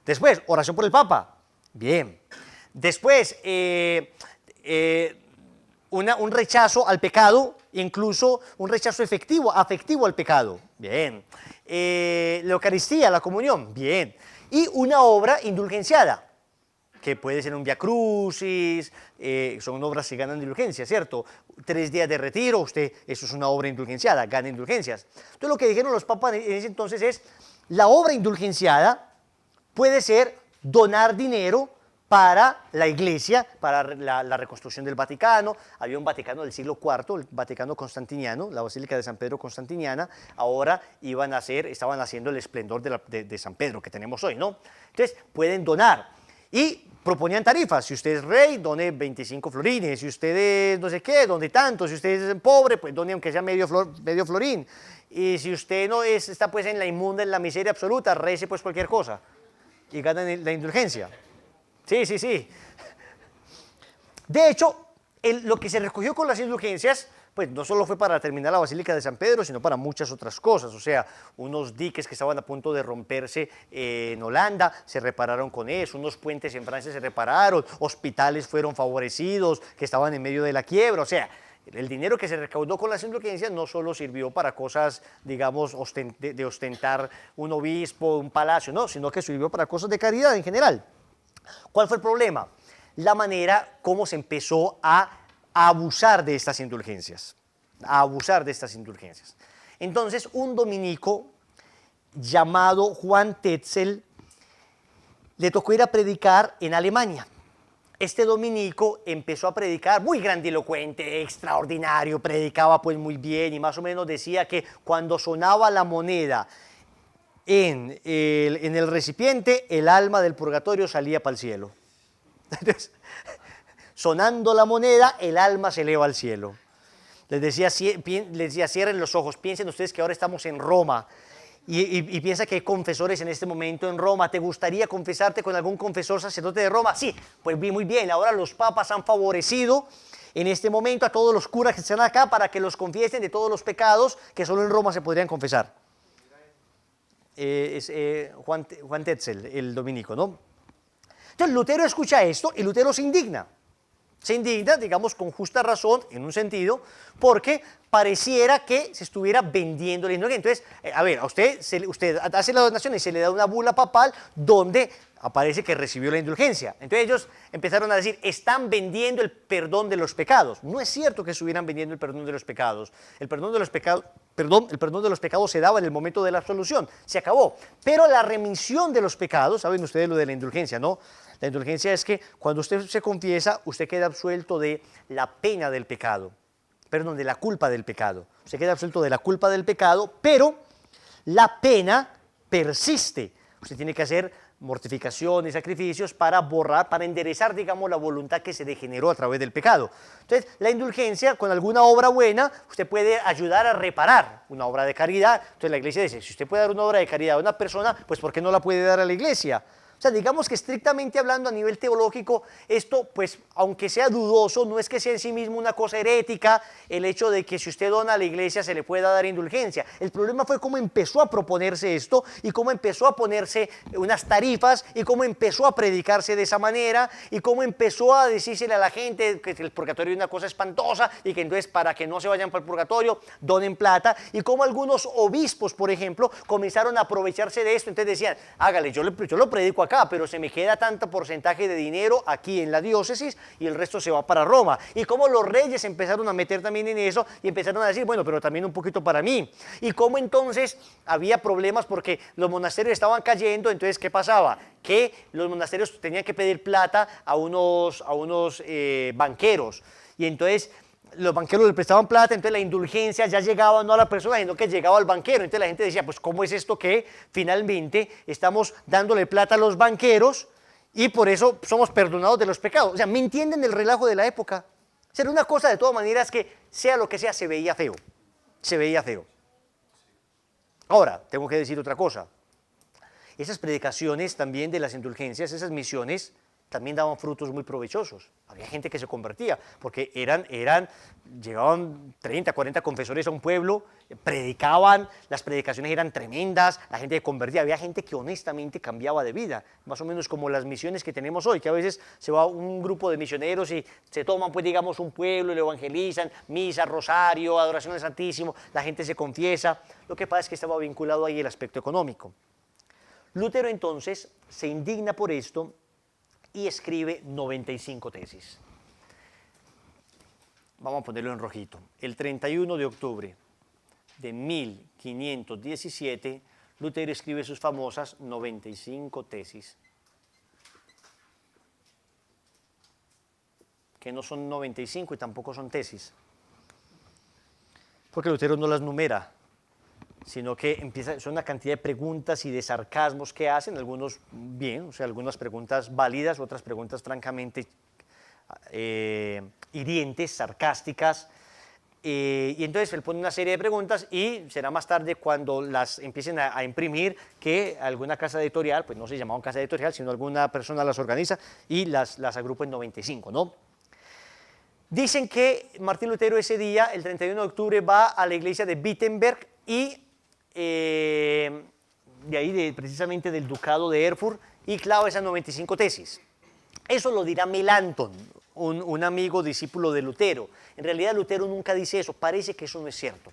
Después, oración por el Papa. Bien. Después, un rechazo al pecado, incluso un rechazo afectivo al pecado. Bien. La Eucaristía, la comunión. Bien. Y una obra indulgenciada, que puede ser un Via Crucis, son obras que ganan indulgencia, ¿cierto? 3 días de retiro, eso es una obra indulgenciada, gana indulgencias. Entonces lo que dijeron los papas en ese entonces es, la obra indulgenciada puede ser donar dinero para la iglesia, para la reconstrucción del Vaticano. Había un Vaticano del siglo IV, el Vaticano constantiniano, la Basílica de San Pedro constantiniana, ahora estaban haciendo el esplendor de San Pedro que tenemos hoy, ¿no? Entonces pueden donar. Y proponían tarifas, si usted es rey, done 25 florines, si usted es no sé qué, done tanto, si usted es pobre, pues done aunque sea medio florín. y si usted no está pues en la inmunda, en la miseria absoluta, rece pues cualquier cosa y gana la indulgencia. Sí, sí, sí. De hecho, lo que se recogió con las indulgencias, pues no solo fue para terminar la Basílica de San Pedro, sino para muchas otras cosas. O sea, unos diques que estaban a punto de romperse en Holanda se repararon con eso, unos puentes en Francia se repararon, hospitales fueron favorecidos que estaban en medio de la quiebra. O sea, el dinero que se recaudó con las indulgencias no solo sirvió para cosas, digamos, de ostentar un obispo, un palacio, no, sino que sirvió para cosas de caridad en general. ¿Cuál fue el problema? La manera como se empezó a abusar de estas indulgencias, Entonces, un dominico llamado Juan Tetzel le tocó ir a predicar en Alemania. Este dominico empezó a predicar muy grandilocuente, extraordinario, predicaba pues muy bien y más o menos decía que cuando sonaba la moneda en el recipiente, el alma del purgatorio salía para el cielo. Entonces, sonando la moneda, el alma se eleva al cielo. Les decía, cierren los ojos, piensen ustedes que ahora estamos en Roma y piensa que hay confesores en este momento en Roma. ¿Te gustaría confesarte con algún confesor sacerdote de Roma? Sí, pues muy bien, ahora los papas han favorecido en este momento a todos los curas que están acá para que los confiesen de todos los pecados que solo en Roma se podrían confesar. Juan Tetzel, el dominico, ¿no? Entonces Lutero escucha esto y Lutero se indigna. Se indigna, digamos, con justa razón, en un sentido, porque pareciera que se estuviera vendiendo la indulgencia. Entonces, a ver, a usted hace la donación y se le da una bula papal donde aparece que recibió la indulgencia. Entonces ellos empezaron a decir, están vendiendo el perdón de los pecados. No es cierto que estuvieran vendiendo el perdón de los pecados. El perdón de los pecados se daba en el momento de la absolución, se acabó. Pero la remisión de los pecados, saben ustedes lo de la indulgencia, ¿no? La indulgencia es que cuando usted se confiesa, usted queda absuelto de la pena del pecado, perdón, de la culpa del pecado. Usted queda absuelto de la culpa del pecado, pero la pena persiste. Usted tiene que hacer mortificaciones, sacrificios para borrar, para enderezar, digamos, la voluntad que se degeneró a través del pecado. Entonces, la indulgencia, con alguna obra buena, usted puede ayudar a reparar una obra de caridad. Entonces, la iglesia dice, si usted puede dar una obra de caridad a una persona, pues ¿por qué no la puede dar a la iglesia? O sea, digamos que estrictamente hablando a nivel teológico, esto, pues, aunque sea dudoso, no es que sea en sí mismo una cosa herética el hecho de que si usted dona a la iglesia se le pueda dar indulgencia. El problema fue cómo empezó a proponerse esto y cómo empezó a ponerse unas tarifas y cómo empezó a predicarse de esa manera y cómo empezó a decírsele a la gente que el purgatorio es una cosa espantosa y que entonces para que no se vayan para el purgatorio donen plata y cómo algunos obispos, por ejemplo, comenzaron a aprovecharse de esto. Entonces decían, hágale, yo lo predico acá, pero se me queda tanto porcentaje de dinero aquí en la diócesis y el resto se va para Roma. Y cómo los reyes empezaron a meter también en eso y empezaron a decir, bueno, pero también un poquito para mí. Y cómo entonces había problemas porque los monasterios estaban cayendo, entonces ¿qué pasaba? Que los monasterios tenían que pedir plata a unos banqueros. Y entonces los banqueros le prestaban plata, entonces la indulgencia ya llegaba no a la persona, sino que llegaba al banquero. Entonces la gente decía, pues ¿cómo es esto que finalmente estamos dándole plata a los banqueros y por eso somos perdonados de los pecados? O sea, ¿me entienden el relajo de la época? O sea, era una cosa de todas maneras que, sea lo que sea, se veía feo. Se veía feo. Ahora, tengo que decir otra cosa. Esas predicaciones también de las indulgencias, esas misiones, también daban frutos muy provechosos. Había gente que se convertía, porque llegaban 30, 40 confesores a un pueblo, predicaban, las predicaciones eran tremendas, la gente se convertía, había gente que honestamente cambiaba de vida, más o menos como las misiones que tenemos hoy, que a veces se va un grupo de misioneros y se toman, pues digamos, un pueblo y lo evangelizan, misa, rosario, adoración al Santísimo, la gente se confiesa. Lo que pasa es que estaba vinculado ahí el aspecto económico. Lutero entonces se indigna por esto y escribe 95 tesis. Vamos a ponerlo en rojito. El 31 de octubre de 1517, Lutero escribe sus famosas 95 tesis, que no son 95 y tampoco son tesis, porque Lutero no las numera, sino que son una cantidad de preguntas y de sarcasmos que hacen, algunos bien, o sea, algunas preguntas válidas, otras preguntas francamente hirientes, sarcásticas, Y entonces él pone una serie de preguntas y será más tarde cuando las empiecen a imprimir que alguna casa editorial, pues no se llamaban casa editorial, sino alguna persona las organiza y las agrupa en 95, ¿no? Dicen que Martín Lutero ese día, el 31 de octubre, va a la iglesia de Wittenberg y de ahí precisamente del ducado de Erfurt y clava esas 95 tesis. Eso lo dirá Melanchthon, un amigo discípulo de Lutero. En realidad Lutero nunca dice eso, parece que eso no es cierto.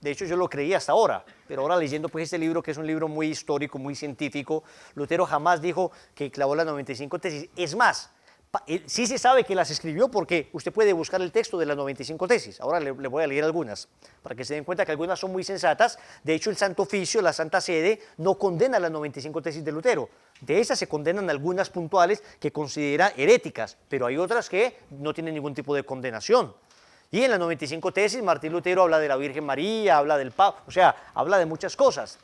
De hecho yo lo creía hasta ahora, pero ahora leyendo pues este libro, que es un libro muy histórico, muy científico, Lutero jamás dijo que clavó las 95 tesis. Es más, sí se sabe que las escribió porque usted puede buscar el texto de las 95 tesis. Ahora le voy a leer algunas, para que se den cuenta que algunas son muy sensatas. De hecho, el Santo Oficio, la Santa Sede, no condena las 95 tesis de Lutero. De esas se condenan algunas puntuales que considera heréticas, pero hay otras que no tienen ningún tipo de condenación. Y en las 95 tesis, Martín Lutero habla de la Virgen María, habla del Papa, o sea, habla de muchas cosas.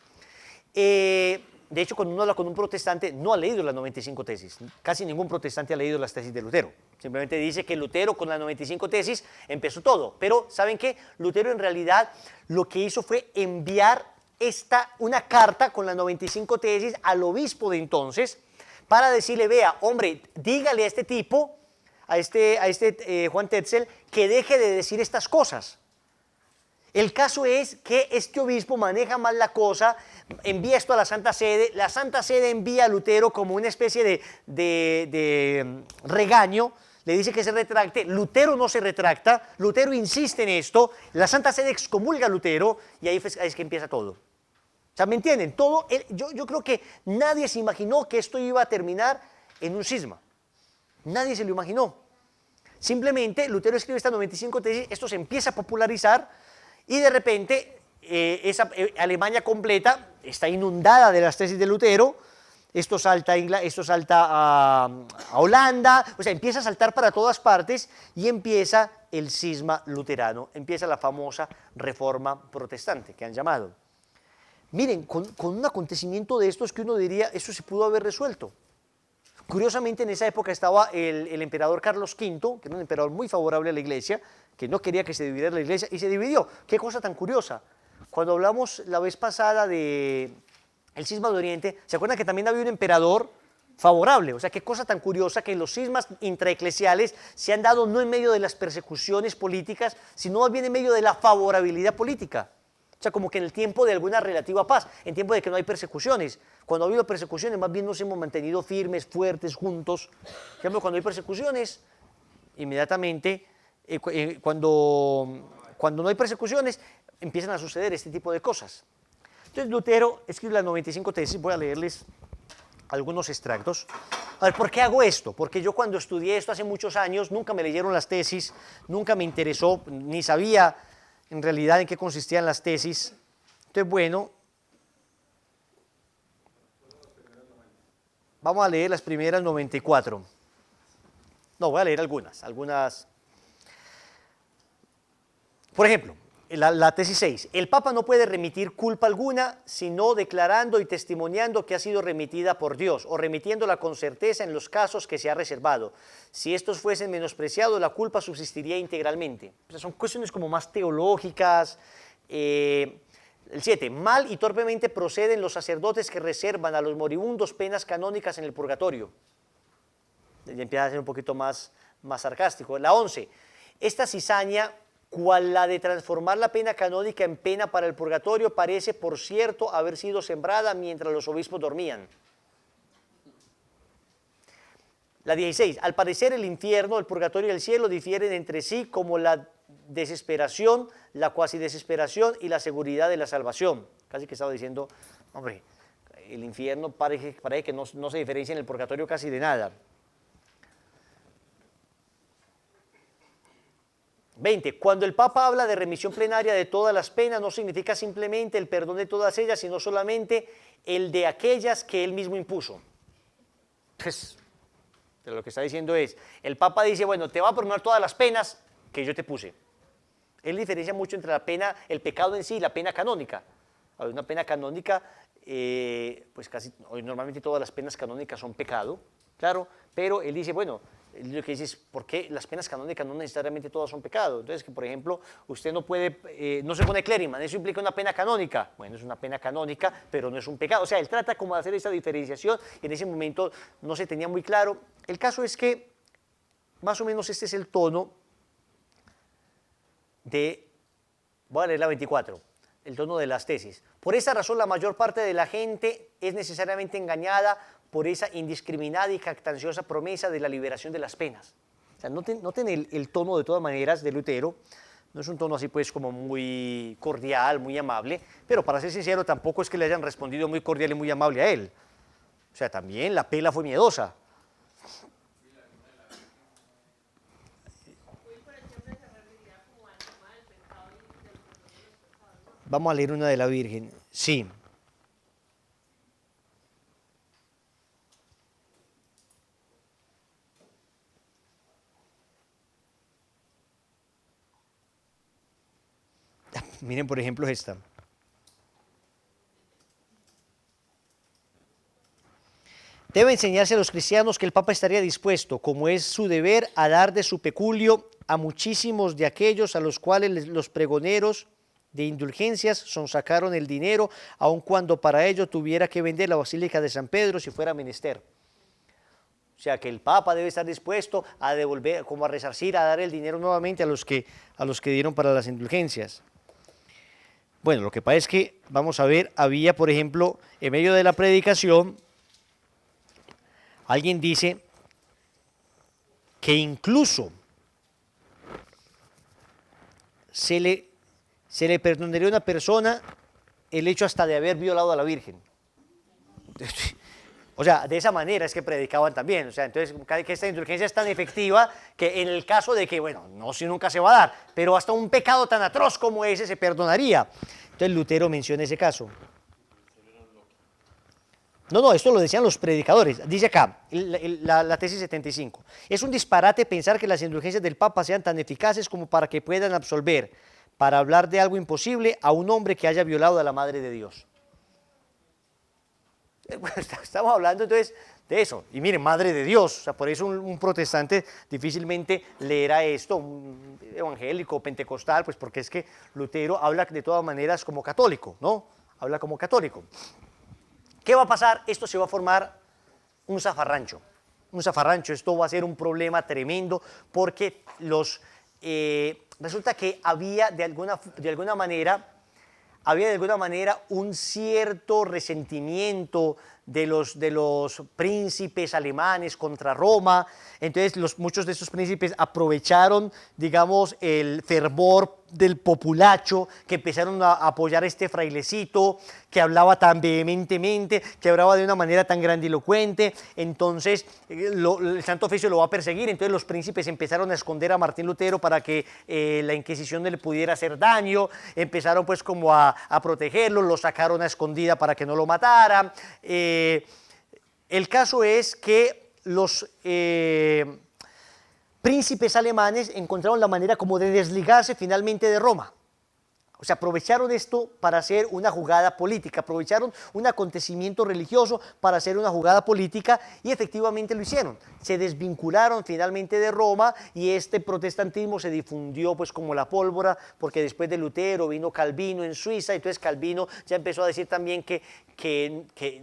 De hecho, cuando uno habla con un protestante, no ha leído las 95 tesis. Casi ningún protestante ha leído las tesis de Lutero. Simplemente dice que Lutero con las 95 tesis empezó todo. Pero, ¿saben qué? Lutero en realidad lo que hizo fue enviar una carta con las 95 tesis al obispo de entonces para decirle, vea, hombre, dígale a este tipo, a este Juan Tetzel, que deje de decir estas cosas. El caso es que este obispo maneja mal la cosa, envía esto a la Santa Sede envía a Lutero como una especie de regaño, le dice que se retracte, Lutero no se retracta, Lutero insiste en esto, la Santa Sede excomulga a Lutero y ahí es que empieza todo. O sea, ¿me entienden? Todo, yo creo que nadie se imaginó que esto iba a terminar en un cisma, nadie se lo imaginó. Simplemente Lutero escribe estas 95 tesis, esto se empieza a popularizar, y de repente Alemania completa está inundada de las tesis de Lutero, esto salta a Holanda, o sea, empieza a saltar para todas partes y empieza el cisma luterano, empieza la famosa reforma protestante que han llamado. Miren, con un acontecimiento de estos que uno diría, eso se pudo haber resuelto. Curiosamente, en esa época estaba el emperador Carlos V, que era un emperador muy favorable a la iglesia, que no quería que se dividiera la iglesia, y se dividió. Qué cosa tan curiosa. Cuando hablamos la vez pasada del cisma de Oriente, ¿se acuerdan que también había un emperador favorable? O sea, qué cosa tan curiosa que los cismas intraeclesiales se han dado no en medio de las persecuciones políticas, sino más bien en medio de la favorabilidad política. O sea, como que en el tiempo de alguna relativa paz, en tiempo de que no hay persecuciones. Cuando ha habido persecuciones, más bien nos hemos mantenido firmes, fuertes, juntos. Por ejemplo, cuando hay persecuciones, inmediatamente, cuando no hay persecuciones, empiezan a suceder este tipo de cosas. Entonces, Lutero escribe las 95 tesis, voy a leerles algunos extractos. A ver, ¿por qué hago esto? Porque yo cuando estudié esto hace muchos años, nunca me leyeron las tesis, nunca me interesó, ni sabía en realidad en qué consistían las tesis. Entonces, bueno, vamos a leer las primeras 94. No, voy a leer algunas. Por ejemplo, la tesis 6. El Papa no puede remitir culpa alguna, sino declarando y testimoniando que ha sido remitida por Dios, o remitiéndola con certeza en los casos que se ha reservado. Si estos fuesen menospreciados, la culpa subsistiría integralmente. O sea, son cuestiones como más teológicas. El 7. Mal y torpemente proceden los sacerdotes que reservan a los moribundos penas canónicas en el purgatorio. Ya empieza a ser un poquito más sarcástico. La 11. Esta cizaña, cual la de transformar la pena canónica en pena para el purgatorio, parece, por cierto, haber sido sembrada mientras los obispos dormían. La 16. Al parecer el infierno, el purgatorio y el cielo difieren entre sí como la desesperación, la cuasi desesperación y la seguridad de la salvación. Casi que estaba diciendo, hombre, el infierno parece que no se diferencia en el purgatorio casi de nada. 20. Cuando el Papa habla de remisión plenaria de todas las penas, no significa simplemente el perdón de todas ellas, sino solamente el de aquellas que él mismo impuso. Pues, lo que está diciendo es, el Papa dice, bueno, te va a perdonar todas las penas que yo te puse. Él diferencia mucho entre la pena, el pecado en sí y la pena canónica. Hay una pena canónica, pues casi, normalmente todas las penas canónicas son pecado, claro, pero él dice, bueno, lo que dice es, ¿por qué las penas canónicas no necesariamente todas son pecado? Entonces, que por ejemplo, usted no puede, no se pone clériman, eso implica una pena canónica. Bueno, es una pena canónica, pero no es un pecado. O sea, él trata como de hacer esa diferenciación y en ese momento no se tenía muy claro. El caso es que, más o menos este es el tono de, voy a leer la 24, el tono de las tesis. Por esta razón, la mayor parte de la gente es necesariamente engañada por esa indiscriminada y jactanciosa promesa de la liberación de las penas. O sea, noten el tono de todas maneras de Lutero. No es un tono así pues como muy cordial, muy amable, pero para ser sincero tampoco es que le hayan respondido muy cordial y muy amable a él. O sea, también la pela fue miedosa. Vamos a leer una de la Virgen. Sí. Miren, por ejemplo, esta. Debe enseñarse a los cristianos que el Papa estaría dispuesto, como es su deber, a dar de su peculio a muchísimos de aquellos a los cuales los pregoneros de indulgencias sonsacaron el dinero, aun cuando para ello tuviera que vender la Basílica de San Pedro si fuera menester. O sea, que el Papa debe estar dispuesto a devolver, como a resarcir, a dar el dinero nuevamente a los que dieron para las indulgencias. Bueno, lo que pasa es que, vamos a ver, había, por ejemplo, en medio de la predicación, alguien dice que incluso se le perdonaría a una persona el hecho hasta de haber violado a la Virgen. O sea, de esa manera es que predicaban también. O sea, entonces, que esta indulgencia es tan efectiva que en el caso de que, bueno, no si nunca se va a dar, pero hasta un pecado tan atroz como ese se perdonaría. Entonces Lutero menciona ese caso. No, esto lo decían los predicadores. Dice acá, la tesis 75. Es un disparate pensar que las indulgencias del Papa sean tan eficaces como para que puedan absolver, para hablar de algo imposible, a un hombre que haya violado a la Madre de Dios. Estamos hablando entonces de eso. Y miren, Madre de Dios, o sea, por eso un protestante difícilmente leerá esto, un evangélico, pentecostal, pues porque es que Lutero habla de todas maneras como católico, ¿no? Habla como católico. ¿Qué va a pasar? Esto se va a formar un zafarrancho. Un zafarrancho, esto va a ser un problema tremendo porque resulta que había de alguna manera un cierto resentimiento de los príncipes alemanes contra Roma. Entonces muchos de estos príncipes aprovecharon, digamos, el fervor del populacho, que empezaron a apoyar a este frailecito que hablaba tan vehementemente, que hablaba de una manera tan grandilocuente. Entonces el Santo Oficio lo va a perseguir. Entonces los príncipes empezaron a esconder a Martín Lutero para que la Inquisición no le pudiera hacer daño. Empezaron pues como a protegerlo, lo sacaron a escondida para que no lo mataran. El caso es que los príncipes alemanes encontraron la manera como de desligarse finalmente de Roma. O sea, aprovecharon esto para hacer una jugada política, aprovecharon un acontecimiento religioso para hacer una jugada política y efectivamente lo hicieron. Se desvincularon finalmente de Roma y este protestantismo se difundió pues como la pólvora, porque después de Lutero vino Calvino en Suiza, entonces Calvino ya empezó a decir también que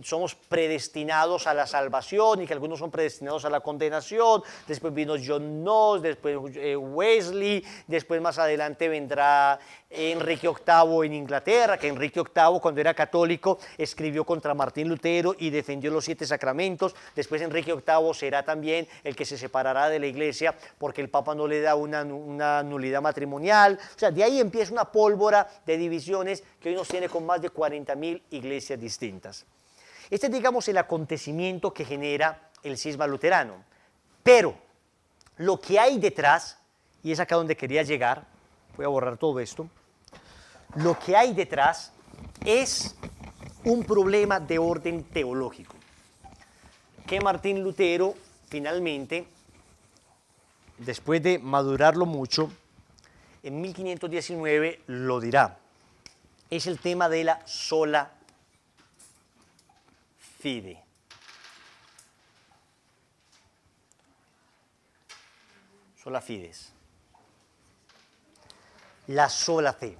somos predestinados a la salvación y que algunos son predestinados a la condenación. Después vino John Knox, después Wesley, después más adelante vendrá Enrique VIII en Inglaterra, que Enrique VIII cuando era católico escribió contra Martín Lutero y defendió los 7 sacramentos. Después Enrique VIII será también el que se separará de la iglesia porque el Papa no le da una nulidad matrimonial. O sea, de ahí empieza una pólvora de divisiones que hoy nos tiene con más de 40.000 iglesias distintas. Este es, digamos, el acontecimiento que genera el cisma luterano. Pero lo que hay detrás, y es acá donde quería llegar, voy a borrar todo esto, lo que hay detrás es un problema de orden teológico, que Martín Lutero finalmente, después de madurarlo mucho, en 1519 lo dirá. Es el tema de la sola fide. Sola fides. La sola fe.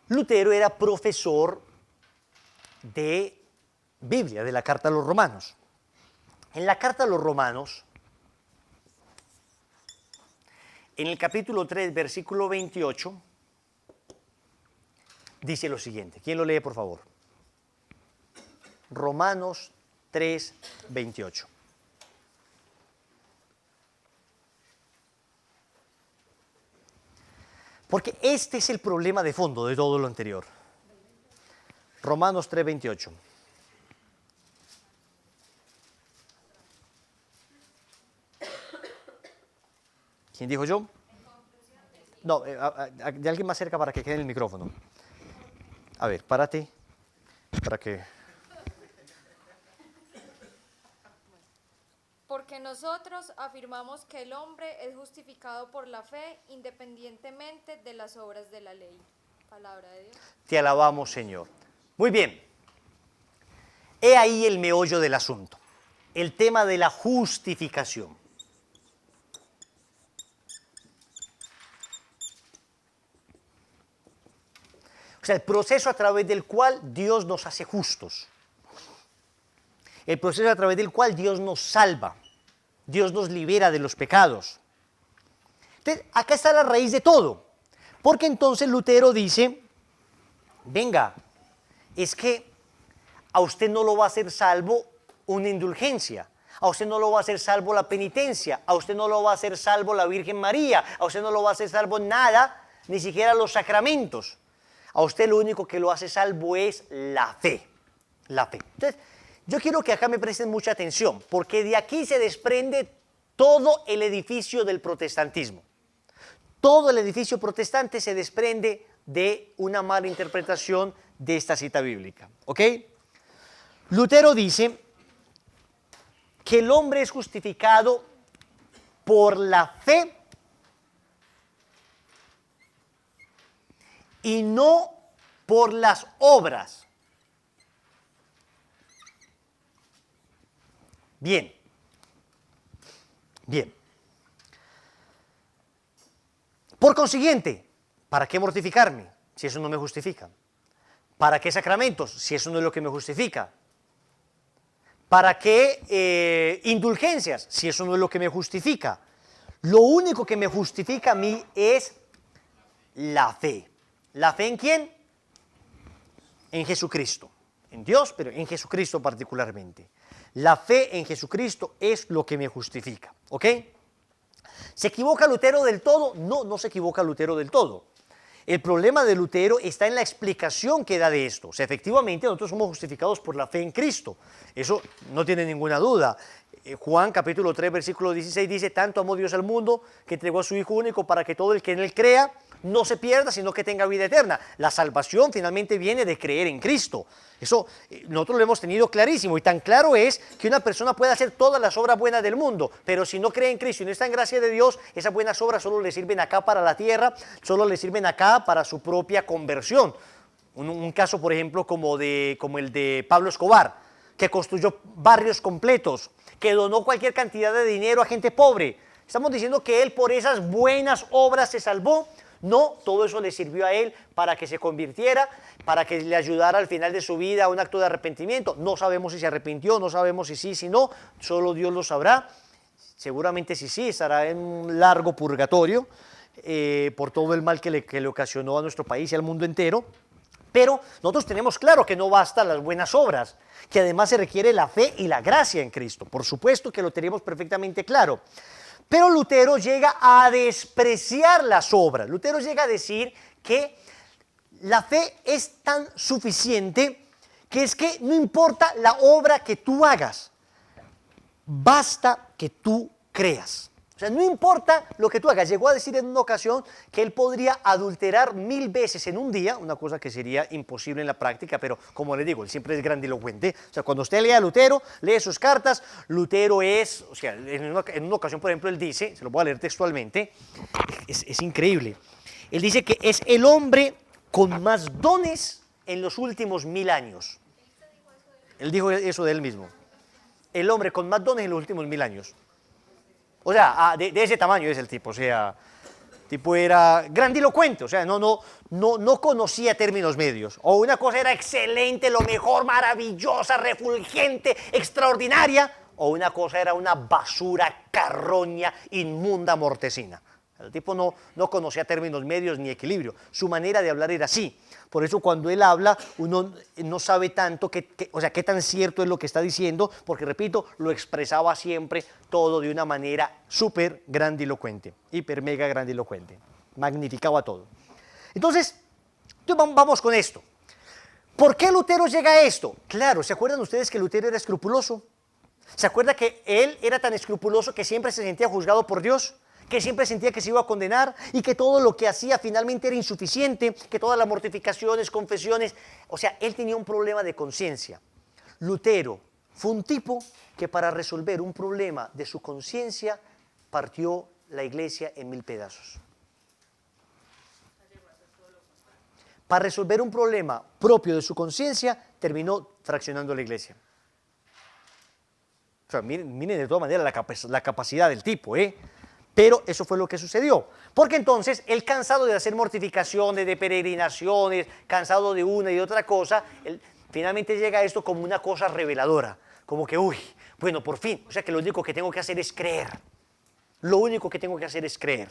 Lutero era profesor de Biblia, de la Carta a los Romanos. En la Carta a los Romanos, en el capítulo 3, versículo 28, dice lo siguiente. ¿Quién lo lee, por favor? Romanos 3, 28. Porque este es el problema de fondo de todo lo anterior. Romanos 3, 28. ¿Quién dijo yo? No, de alguien más cerca para que quede en el micrófono. A ver, párate, para que... Porque nosotros afirmamos que el hombre es justificado por la fe independientemente de las obras de la ley. Palabra de Dios. Te alabamos, Señor. Muy bien. He ahí el meollo del asunto. El tema de la justificación. O sea, el proceso a través del cual Dios nos hace justos. El proceso a través del cual Dios nos salva. Dios nos libera de los pecados. Entonces, acá está la raíz de todo. Porque entonces Lutero dice, venga, es que a usted no lo va a hacer salvo una indulgencia. A usted no lo va a hacer salvo la penitencia. A usted no lo va a hacer salvo la Virgen María. A usted no lo va a hacer salvo nada, ni siquiera los sacramentos. A usted lo único que lo hace salvo es la fe. La fe. Entonces, yo quiero que acá me presten mucha atención, porque de aquí se desprende todo el edificio del protestantismo. Todo el edificio protestante se desprende de una mala interpretación de esta cita bíblica. ¿Ok? Lutero dice que el hombre es justificado por la fe y no por las obras. Bien, bien. Por consiguiente, ¿para qué mortificarme si eso no me justifica? ¿Para qué sacramentos si eso no es lo que me justifica? ¿Para qué indulgencias si eso no es lo que me justifica? Lo único que me justifica a mí es la fe. ¿La fe en quién? En Jesucristo. En Dios, pero en Jesucristo particularmente. La fe en Jesucristo es lo que me justifica. ¿Ok? ¿Se equivoca Lutero del todo? No, no se equivoca Lutero del todo. El problema de Lutero está en la explicación que da de esto. O sea, efectivamente nosotros somos justificados por la fe en Cristo. Eso no tiene ninguna duda. Juan capítulo 3 versículo 16 dice, tanto amó Dios al mundo que entregó a su Hijo único para que todo el que en él crea no se pierda, sino que tenga vida eterna. La salvación finalmente viene de creer en Cristo. Eso nosotros lo hemos tenido clarísimo, y tan claro es que una persona puede hacer todas las obras buenas del mundo, pero si no cree en Cristo y no está en gracia de Dios, esas buenas obras solo le sirven acá para la tierra, solo le sirven acá para su propia conversión. Un caso, por ejemplo, como el de Pablo Escobar, que construyó barrios completos, que donó cualquier cantidad de dinero a gente pobre. Estamos diciendo que él por esas buenas obras se salvó. No, todo eso le sirvió a él para que se convirtiera, para que le ayudara al final de su vida a un acto de arrepentimiento. No sabemos si se arrepintió, no sabemos si sí, si no, solo Dios lo sabrá. Seguramente sí, estará en un largo purgatorio por todo el mal que le ocasionó a nuestro país y al mundo entero. Pero nosotros tenemos claro que no bastan las buenas obras, que además se requiere la fe y la gracia en Cristo. Por supuesto que lo tenemos perfectamente claro. Pero Lutero llega a despreciar las obras. Lutero llega a decir que la fe es tan suficiente que es que no importa la obra que tú hagas, basta que tú creas. O sea, no importa lo que tú hagas. Llegó a decir en una ocasión que él podría adulterar 1000 veces en un día, una cosa que sería imposible en la práctica, pero como le digo, él siempre es grandilocuente. O sea, cuando usted lee a Lutero, lee sus cartas, Lutero es, o sea, en una ocasión, por ejemplo, él dice, se lo voy a leer textualmente, es increíble. Él dice que es el hombre con más dones en los últimos 1000 años. Él dijo eso de él mismo. El hombre con más dones en los últimos 1000 años. O sea, de ese tamaño es el tipo. O sea, el tipo era grandilocuente. O sea, no conocía términos medios. O una cosa era excelente, lo mejor, maravillosa, refulgente, extraordinaria. O una cosa era una basura, carroña, inmunda, mortecina. El tipo no conocía términos medios ni equilibrio. Su manera de hablar era así. Por eso cuando él habla, uno no sabe tanto o sea, qué tan cierto es lo que está diciendo, porque, repito, lo expresaba siempre todo de una manera súper grandilocuente, hiper mega grandilocuente. Magnificaba todo. Entonces vamos con esto. ¿Por qué Lutero llega a esto? Claro, ¿se acuerdan ustedes que Lutero era escrupuloso? ¿Se acuerdan que él era tan escrupuloso que siempre se sentía juzgado por Dios? Que siempre sentía que se iba a condenar y que todo lo que hacía finalmente era insuficiente, que todas las mortificaciones, confesiones, o sea, él tenía un problema de conciencia. Lutero fue un tipo que para resolver un problema de su conciencia partió la iglesia en 1000 pedazos. Para resolver un problema propio de su conciencia, terminó fraccionando la iglesia. O sea, miren de todas maneras la capacidad del tipo, ¿eh? Pero eso fue lo que sucedió. Porque entonces, él cansado de hacer mortificaciones, de peregrinaciones, cansado de una y de otra cosa, él finalmente llega a esto como una cosa reveladora. Como que, uy, bueno, por fin. O sea que lo único que tengo que hacer es creer. Lo único que tengo que hacer es creer.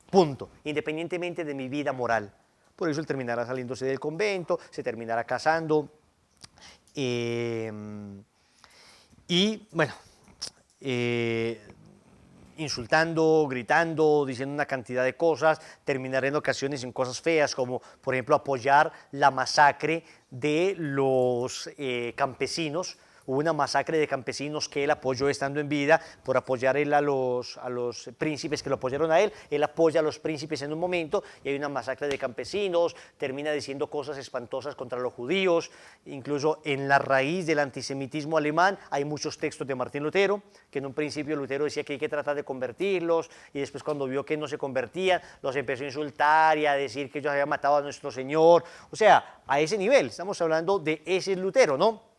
Punto. Independientemente de mi vida moral. Por eso él terminará saliéndose del convento, se terminará casando. Y bueno, insultando, gritando, diciendo una cantidad de cosas, terminará en ocasiones en cosas feas, como por ejemplo apoyar la masacre de los campesinos. Hubo una masacre de campesinos que él apoyó estando en vida por apoyar él a los príncipes que lo apoyaron a él. Él apoya a los príncipes en un momento y hay una masacre de campesinos, termina diciendo cosas espantosas contra los judíos. Incluso en la raíz del antisemitismo alemán hay muchos textos de Martín Lutero, que en un principio Lutero decía que hay que tratar de convertirlos y después cuando vio que no se convertían, los empezó a insultar y a decir que ellos habían matado a nuestro Señor. O sea, a ese nivel, estamos hablando de ese Lutero, ¿no?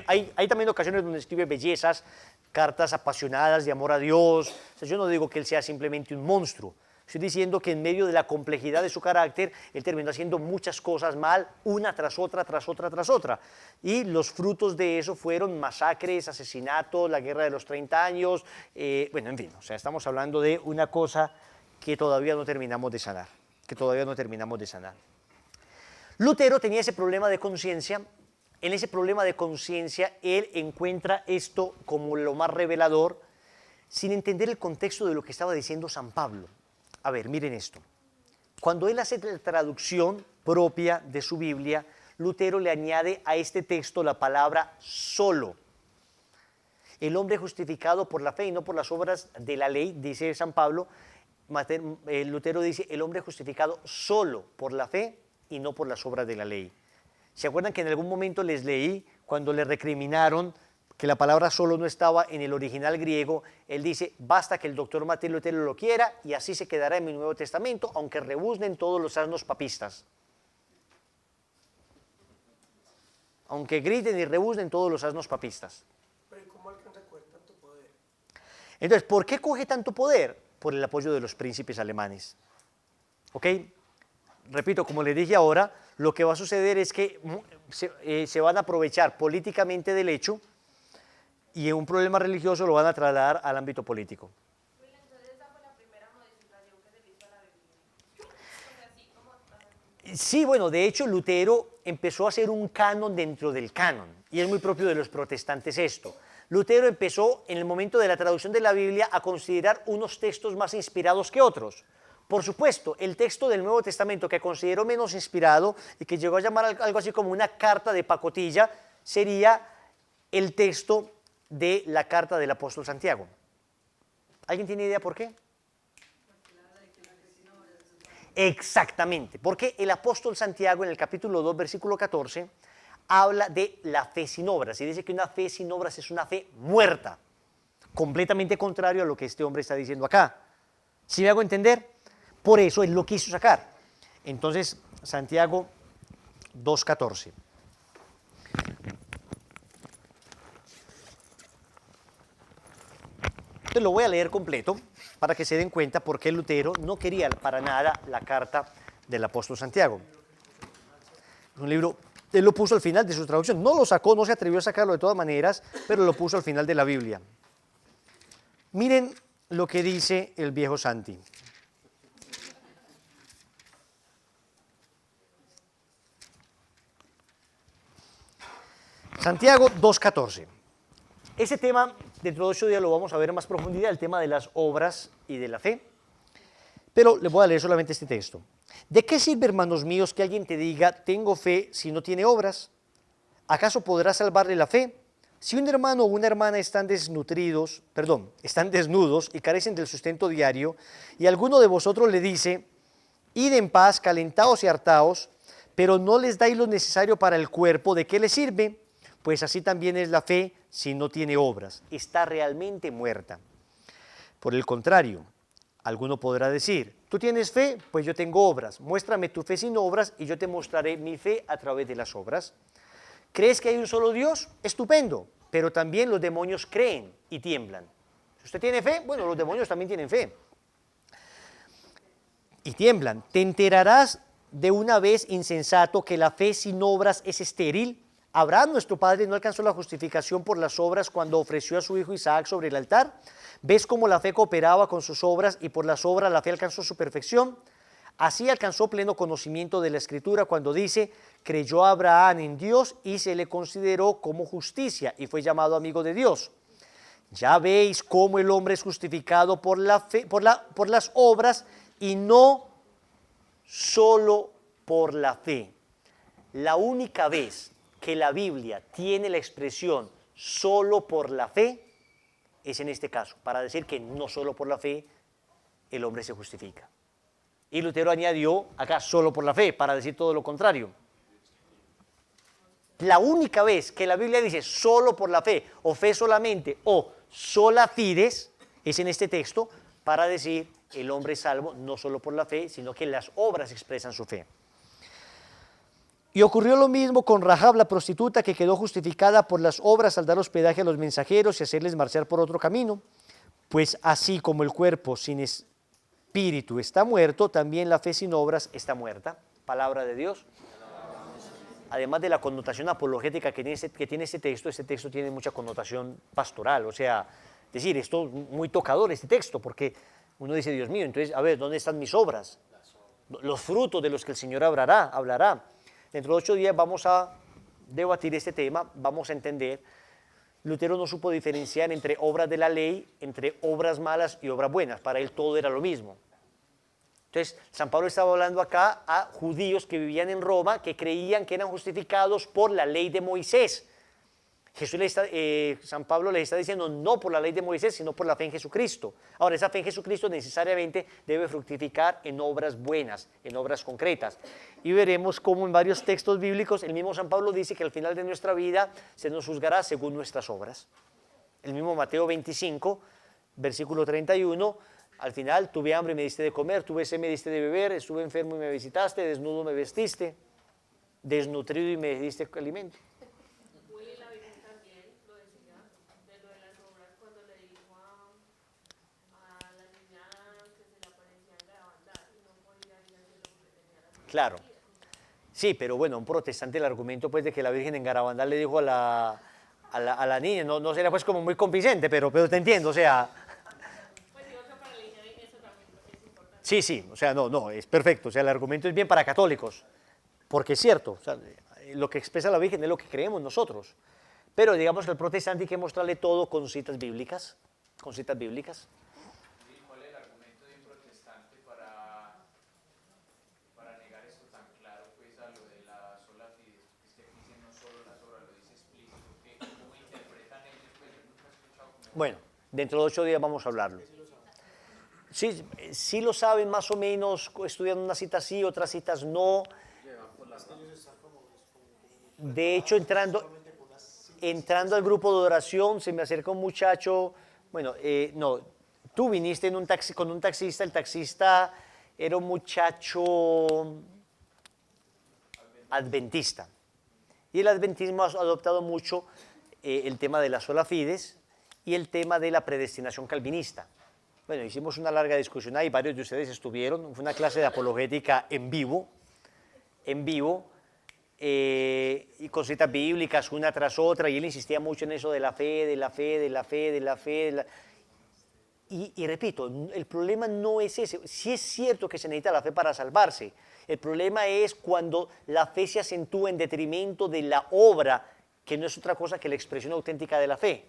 Hay también ocasiones donde escribe bellezas, cartas apasionadas de amor a Dios. O sea, yo no digo que él sea simplemente un monstruo. Estoy diciendo que en medio de la complejidad de su carácter, él terminó haciendo muchas cosas mal, una tras otra, tras otra, tras otra. Y los frutos de eso fueron masacres, asesinatos, la guerra de los 30 años. Bueno, en fin, o sea, estamos hablando de una cosa que todavía no terminamos de sanar. Lutero tenía ese problema de conciencia. En ese problema de conciencia, él encuentra esto como lo más revelador, sin entender el contexto de lo que estaba diciendo San Pablo. A ver, miren esto. Cuando él hace la traducción propia de su Biblia, Lutero le añade a este texto la palabra solo. El hombre justificado por la fe y no por las obras de la ley, dice San Pablo. Lutero dice, el hombre justificado solo por la fe y no por las obras de la ley. ¿Se acuerdan que en algún momento les leí cuando le recriminaron que la palabra solo no estaba en el original griego? Él dice, basta que el doctor Martín Lutero lo quiera y así se quedará en mi Nuevo Testamento, aunque rebuznen todos los asnos papistas. Aunque griten y rebuznen todos los asnos papistas. Pero ¿cómo alcanza a coger tanto poder? Entonces, ¿por qué coge tanto poder? Por el apoyo de los príncipes alemanes. ¿Ok? Repito, como les dije ahora, lo que va a suceder es que se van a aprovechar políticamente del hecho y en un problema religioso lo van a trasladar al ámbito político. Entonces esa fue la primera modificación que se le hizo a la Biblia. Sí, bueno, de hecho Lutero empezó a hacer un canon dentro del canon y es muy propio de los protestantes esto. Lutero empezó en el momento de la traducción de la Biblia a considerar unos textos más inspirados que otros. Por supuesto, el texto del Nuevo Testamento que consideró menos inspirado y que llegó a llamar algo así como una carta de pacotilla sería el texto de la carta del apóstol Santiago. ¿Alguien tiene idea por qué? Exactamente, porque el apóstol Santiago en el capítulo 2, versículo 14, habla de la fe sin obras y dice que una fe sin obras es una fe muerta, completamente contrario a lo que este hombre está diciendo acá. ¿Sí me hago entender? Por eso él lo quiso sacar. Entonces, Santiago 2:14. Entonces lo voy a leer completo para que se den cuenta por qué Lutero no quería para nada la carta del apóstol Santiago. Un libro, él lo puso al final de su traducción. No lo sacó, no se atrevió a sacarlo de todas maneras, pero lo puso al final de la Biblia. Miren lo que dice el viejo Santi. Santiago 2:14. Ese tema, dentro de 8 días lo vamos a ver en más profundidad, el tema de las obras y de la fe. Pero les voy a leer solamente este texto. ¿De qué sirve, hermanos míos, que alguien te diga, tengo fe, si no tiene obras? ¿Acaso podrá salvarle la fe? Si un hermano o una hermana están desnudos y carecen del sustento diario, y alguno de vosotros le dice, id en paz, calentaos y hartaos, pero no les dais lo necesario para el cuerpo, ¿de qué les sirve? Pues así también es la fe si no tiene obras, está realmente muerta. Por el contrario, alguno podrá decir, ¿tú tienes fe? Pues yo tengo obras, muéstrame tu fe sin obras y yo te mostraré mi fe a través de las obras. ¿Crees que hay un solo Dios? Estupendo, pero también los demonios creen y tiemblan. Si usted tiene fe, bueno, los demonios también tienen fe. Y tiemblan. ¿Te enterarás de una vez, insensato, que la fe sin obras es estéril? ¿Abraham, nuestro padre, no alcanzó la justificación por las obras cuando ofreció a su hijo Isaac sobre el altar? ¿Ves cómo la fe cooperaba con sus obras y por las obras la fe alcanzó su perfección? Así alcanzó pleno conocimiento de la Escritura cuando dice, creyó Abraham en Dios y se le consideró como justicia y fue llamado amigo de Dios. Ya veis cómo el hombre es justificado por la fe, por las obras y no solo por la fe. La única vez que la Biblia tiene la expresión solo por la fe es en este caso, para decir que no solo por la fe el hombre se justifica. Y Lutero añadió acá solo por la fe, para decir todo lo contrario. La única vez que la Biblia dice solo por la fe, o fe solamente, o sola fides, es en este texto, para decir el hombre es salvo no solo por la fe, sino que las obras expresan su fe. Y ocurrió lo mismo con Rahab, la prostituta, que quedó justificada por las obras al dar hospedaje a los mensajeros y hacerles marchar por otro camino. Pues así como el cuerpo sin espíritu está muerto, también la fe sin obras está muerta. Palabra de Dios. Además de la connotación apologética que tiene este texto tiene mucha connotación pastoral. O sea, decir, esto es muy tocador este texto, porque uno dice, Dios mío, entonces, a ver, ¿dónde están mis obras? Los frutos de los que el Señor hablará. Dentro de 8 días vamos a debatir este tema, vamos a entender. Lutero no supo diferenciar entre obras de la ley, entre obras malas y obras buenas. Para él todo era lo mismo. Entonces, San Pablo estaba hablando acá a judíos que vivían en Roma, que creían que eran justificados por la ley de Moisés. San Pablo les está diciendo no por la ley de Moisés, sino por la fe en Jesucristo. Ahora, esa fe en Jesucristo necesariamente debe fructificar en obras buenas, en obras concretas. Y veremos cómo en varios textos bíblicos el mismo San Pablo dice que al final de nuestra vida se nos juzgará según nuestras obras. El mismo Mateo 25, versículo 31, al final, tuve hambre y me diste de comer, tuve sed y me diste de beber, estuve enfermo y me visitaste, desnudo me vestiste, desnutrido y me diste alimento. Claro, sí, pero bueno, un protestante el argumento pues de que la Virgen en Garabandal le dijo a la niña, no sería pues como muy convincente, pero te entiendo, o sea... Pues digo que para la niña eso también es importante. Sí, o sea, no, es perfecto, o sea, el argumento es bien para católicos, porque es cierto, o sea, lo que expresa la Virgen es lo que creemos nosotros, pero digamos que al protestante hay que mostrarle todo con citas bíblicas, ¿Cuál es el argumento de un protestante para negar esto tan claro, pues, a lo de la sola fide? Es que dice no solo las obras, lo dice explícito. ¿Cómo interpretan ellos? Pues yo nunca he escuchado cómo... Bueno, dentro de 8 días vamos a hablarlo. Sí lo saben más o menos, estudiando unas citas sí, otras citas no. De hecho, entrando al grupo de oración, se me acerca un muchacho, bueno, no, tú viniste en un taxi, con un taxista, el taxista era un muchacho adventista. Y el adventismo ha adoptado mucho el tema de la sola fides y el tema de la predestinación calvinista. Bueno, hicimos una larga discusión ahí, varios de ustedes estuvieron, fue una clase de apologética en vivo, y con citas bíblicas una tras otra, y él insistía mucho en eso de la fe, de la fe, de la fe, de la fe. Y repito, el problema no es ese. Sí es cierto que se necesita la fe para salvarse. El problema es cuando la fe se acentúa en detrimento de la obra, que no es otra cosa que la expresión auténtica de la fe.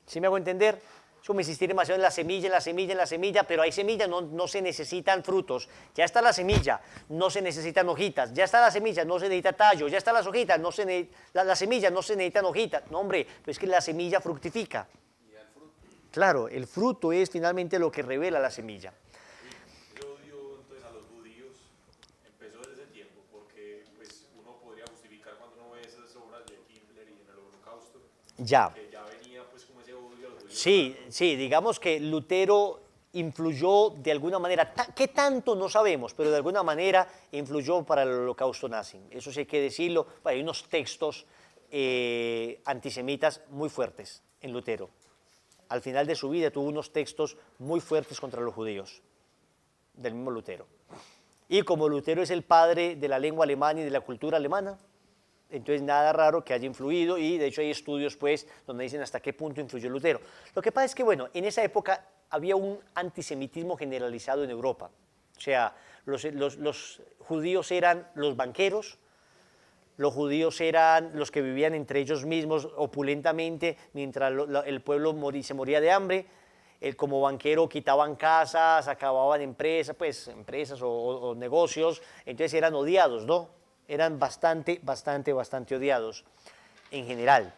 ¿Sí me hago entender? Es como insistir demasiado en la semilla, en la semilla, en la semilla, pero hay semillas, no se necesitan frutos. Ya está la semilla, no se necesitan hojitas. Ya está la semilla, no se necesita tallo. Ya están las hojitas, las semillas no se necesitan hojitas. No, hombre, pero es que la semilla fructifica. Claro, el fruto es finalmente lo que revela la semilla. El odio entonces a los judíos empezó desde ese tiempo, porque pues, uno podría justificar cuando uno ve esas obras de Hitler y en el Holocausto, Ya. que ya venía pues como ese odio a los judíos. Sí, digamos que Lutero influyó de alguna manera, ¿qué tanto? No sabemos, pero de alguna manera influyó para el Holocausto nazi. Eso sí hay que decirlo. Hay unos textos antisemitas muy fuertes en Lutero. Al final de su vida tuvo unos textos muy fuertes contra los judíos, del mismo Lutero. Y como Lutero es el padre de la lengua alemana y de la cultura alemana, entonces nada raro que haya influido, y de hecho hay estudios pues donde dicen hasta qué punto influyó Lutero. Lo que pasa es que bueno, en esa época había un antisemitismo generalizado en Europa. O sea, los judíos eran los banqueros, los judíos eran los que vivían entre ellos mismos opulentamente mientras el pueblo se moría de hambre. Como banquero quitaban casas, acababan empresas o negocios, entonces eran odiados, ¿no? Eran bastante odiados en general,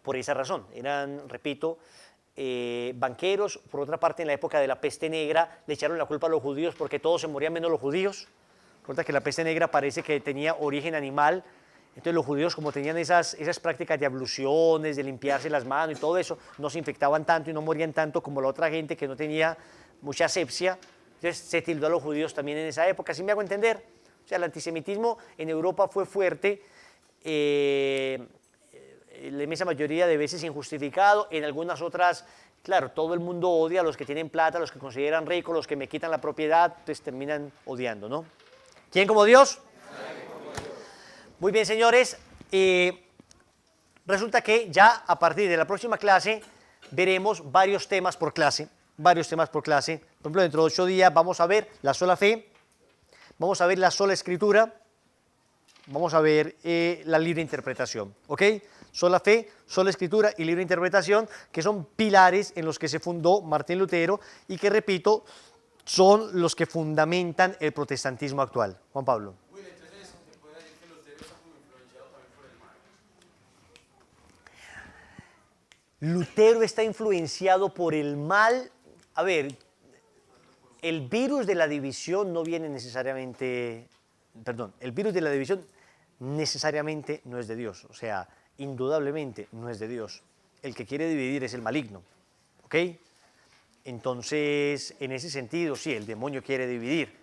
por esa razón. Eran, repito, banqueros. Por otra parte, en la época de la peste negra le echaron la culpa a los judíos porque todos se morían menos los judíos. Resulta que la peste negra parece que tenía origen animal, entonces los judíos, como tenían esas prácticas de abluciones, de limpiarse las manos y todo eso, no se infectaban tanto y no morían tanto como la otra gente que no tenía mucha asepsia. Entonces se tildó a los judíos también en esa época. ¿Sí me hago entender? O sea, el antisemitismo en Europa fue fuerte, la inmensa mayoría de veces injustificado, en algunas otras, claro, todo el mundo odia a los que tienen plata, a los que consideran ricos, los que me quitan la propiedad, entonces terminan odiando, ¿no? ¿Quién como Dios? Muy bien, señores, resulta que ya a partir de la próxima clase veremos varios temas por clase. Por ejemplo, dentro de 8 días vamos a ver la sola fe, vamos a ver la sola escritura, vamos a ver la libre interpretación, ¿ok? Sola fe, sola escritura y libre interpretación, que son pilares en los que se fundó Martín Lutero y que, repito, son los que fundamentan el protestantismo actual. Juan Pablo. Lutero está influenciado por el mal. A ver, el virus de la división no viene necesariamente, el virus de la división necesariamente no es de Dios, o sea, indudablemente no es de Dios. El que quiere dividir es el maligno, ¿ok? Entonces, en ese sentido, sí, el demonio quiere dividir.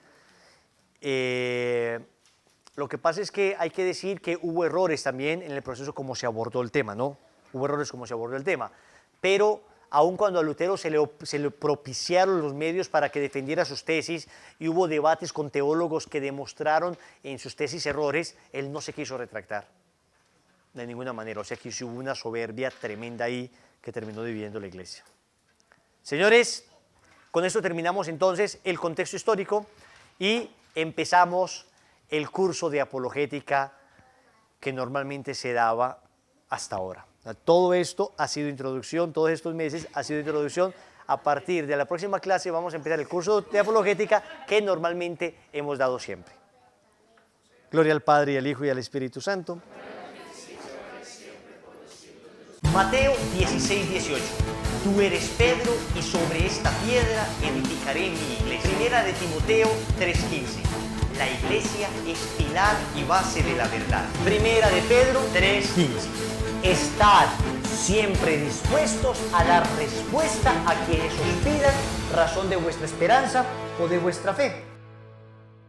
Lo que pasa es que hay que decir que hubo errores también en el proceso como se abordó el tema, ¿no? Hubo errores como se abordó el tema, pero aun cuando a Lutero se le propiciaron los medios para que defendiera sus tesis y hubo debates con teólogos que demostraron en sus tesis errores, él no se quiso retractar de ninguna manera, o sea que hubo una soberbia tremenda ahí que terminó dividiendo la iglesia. Señores, con esto terminamos entonces el contexto histórico y empezamos el curso de apologética que normalmente se daba hasta ahora. Todo esto ha sido introducción, todos estos meses ha sido introducción. A partir de la próxima clase vamos a empezar el curso de apologética que normalmente hemos dado siempre. Gloria al Padre, y al Hijo, y al Espíritu Santo. Mateo 16:18. Tú eres Pedro, y sobre esta piedra edificaré mi iglesia. Primera de Timoteo 3:15. La iglesia es pilar y base de la verdad. Primera de Pedro 3:15. Estad siempre dispuestos a dar respuesta a quienes os pidan razón de vuestra esperanza o de vuestra fe.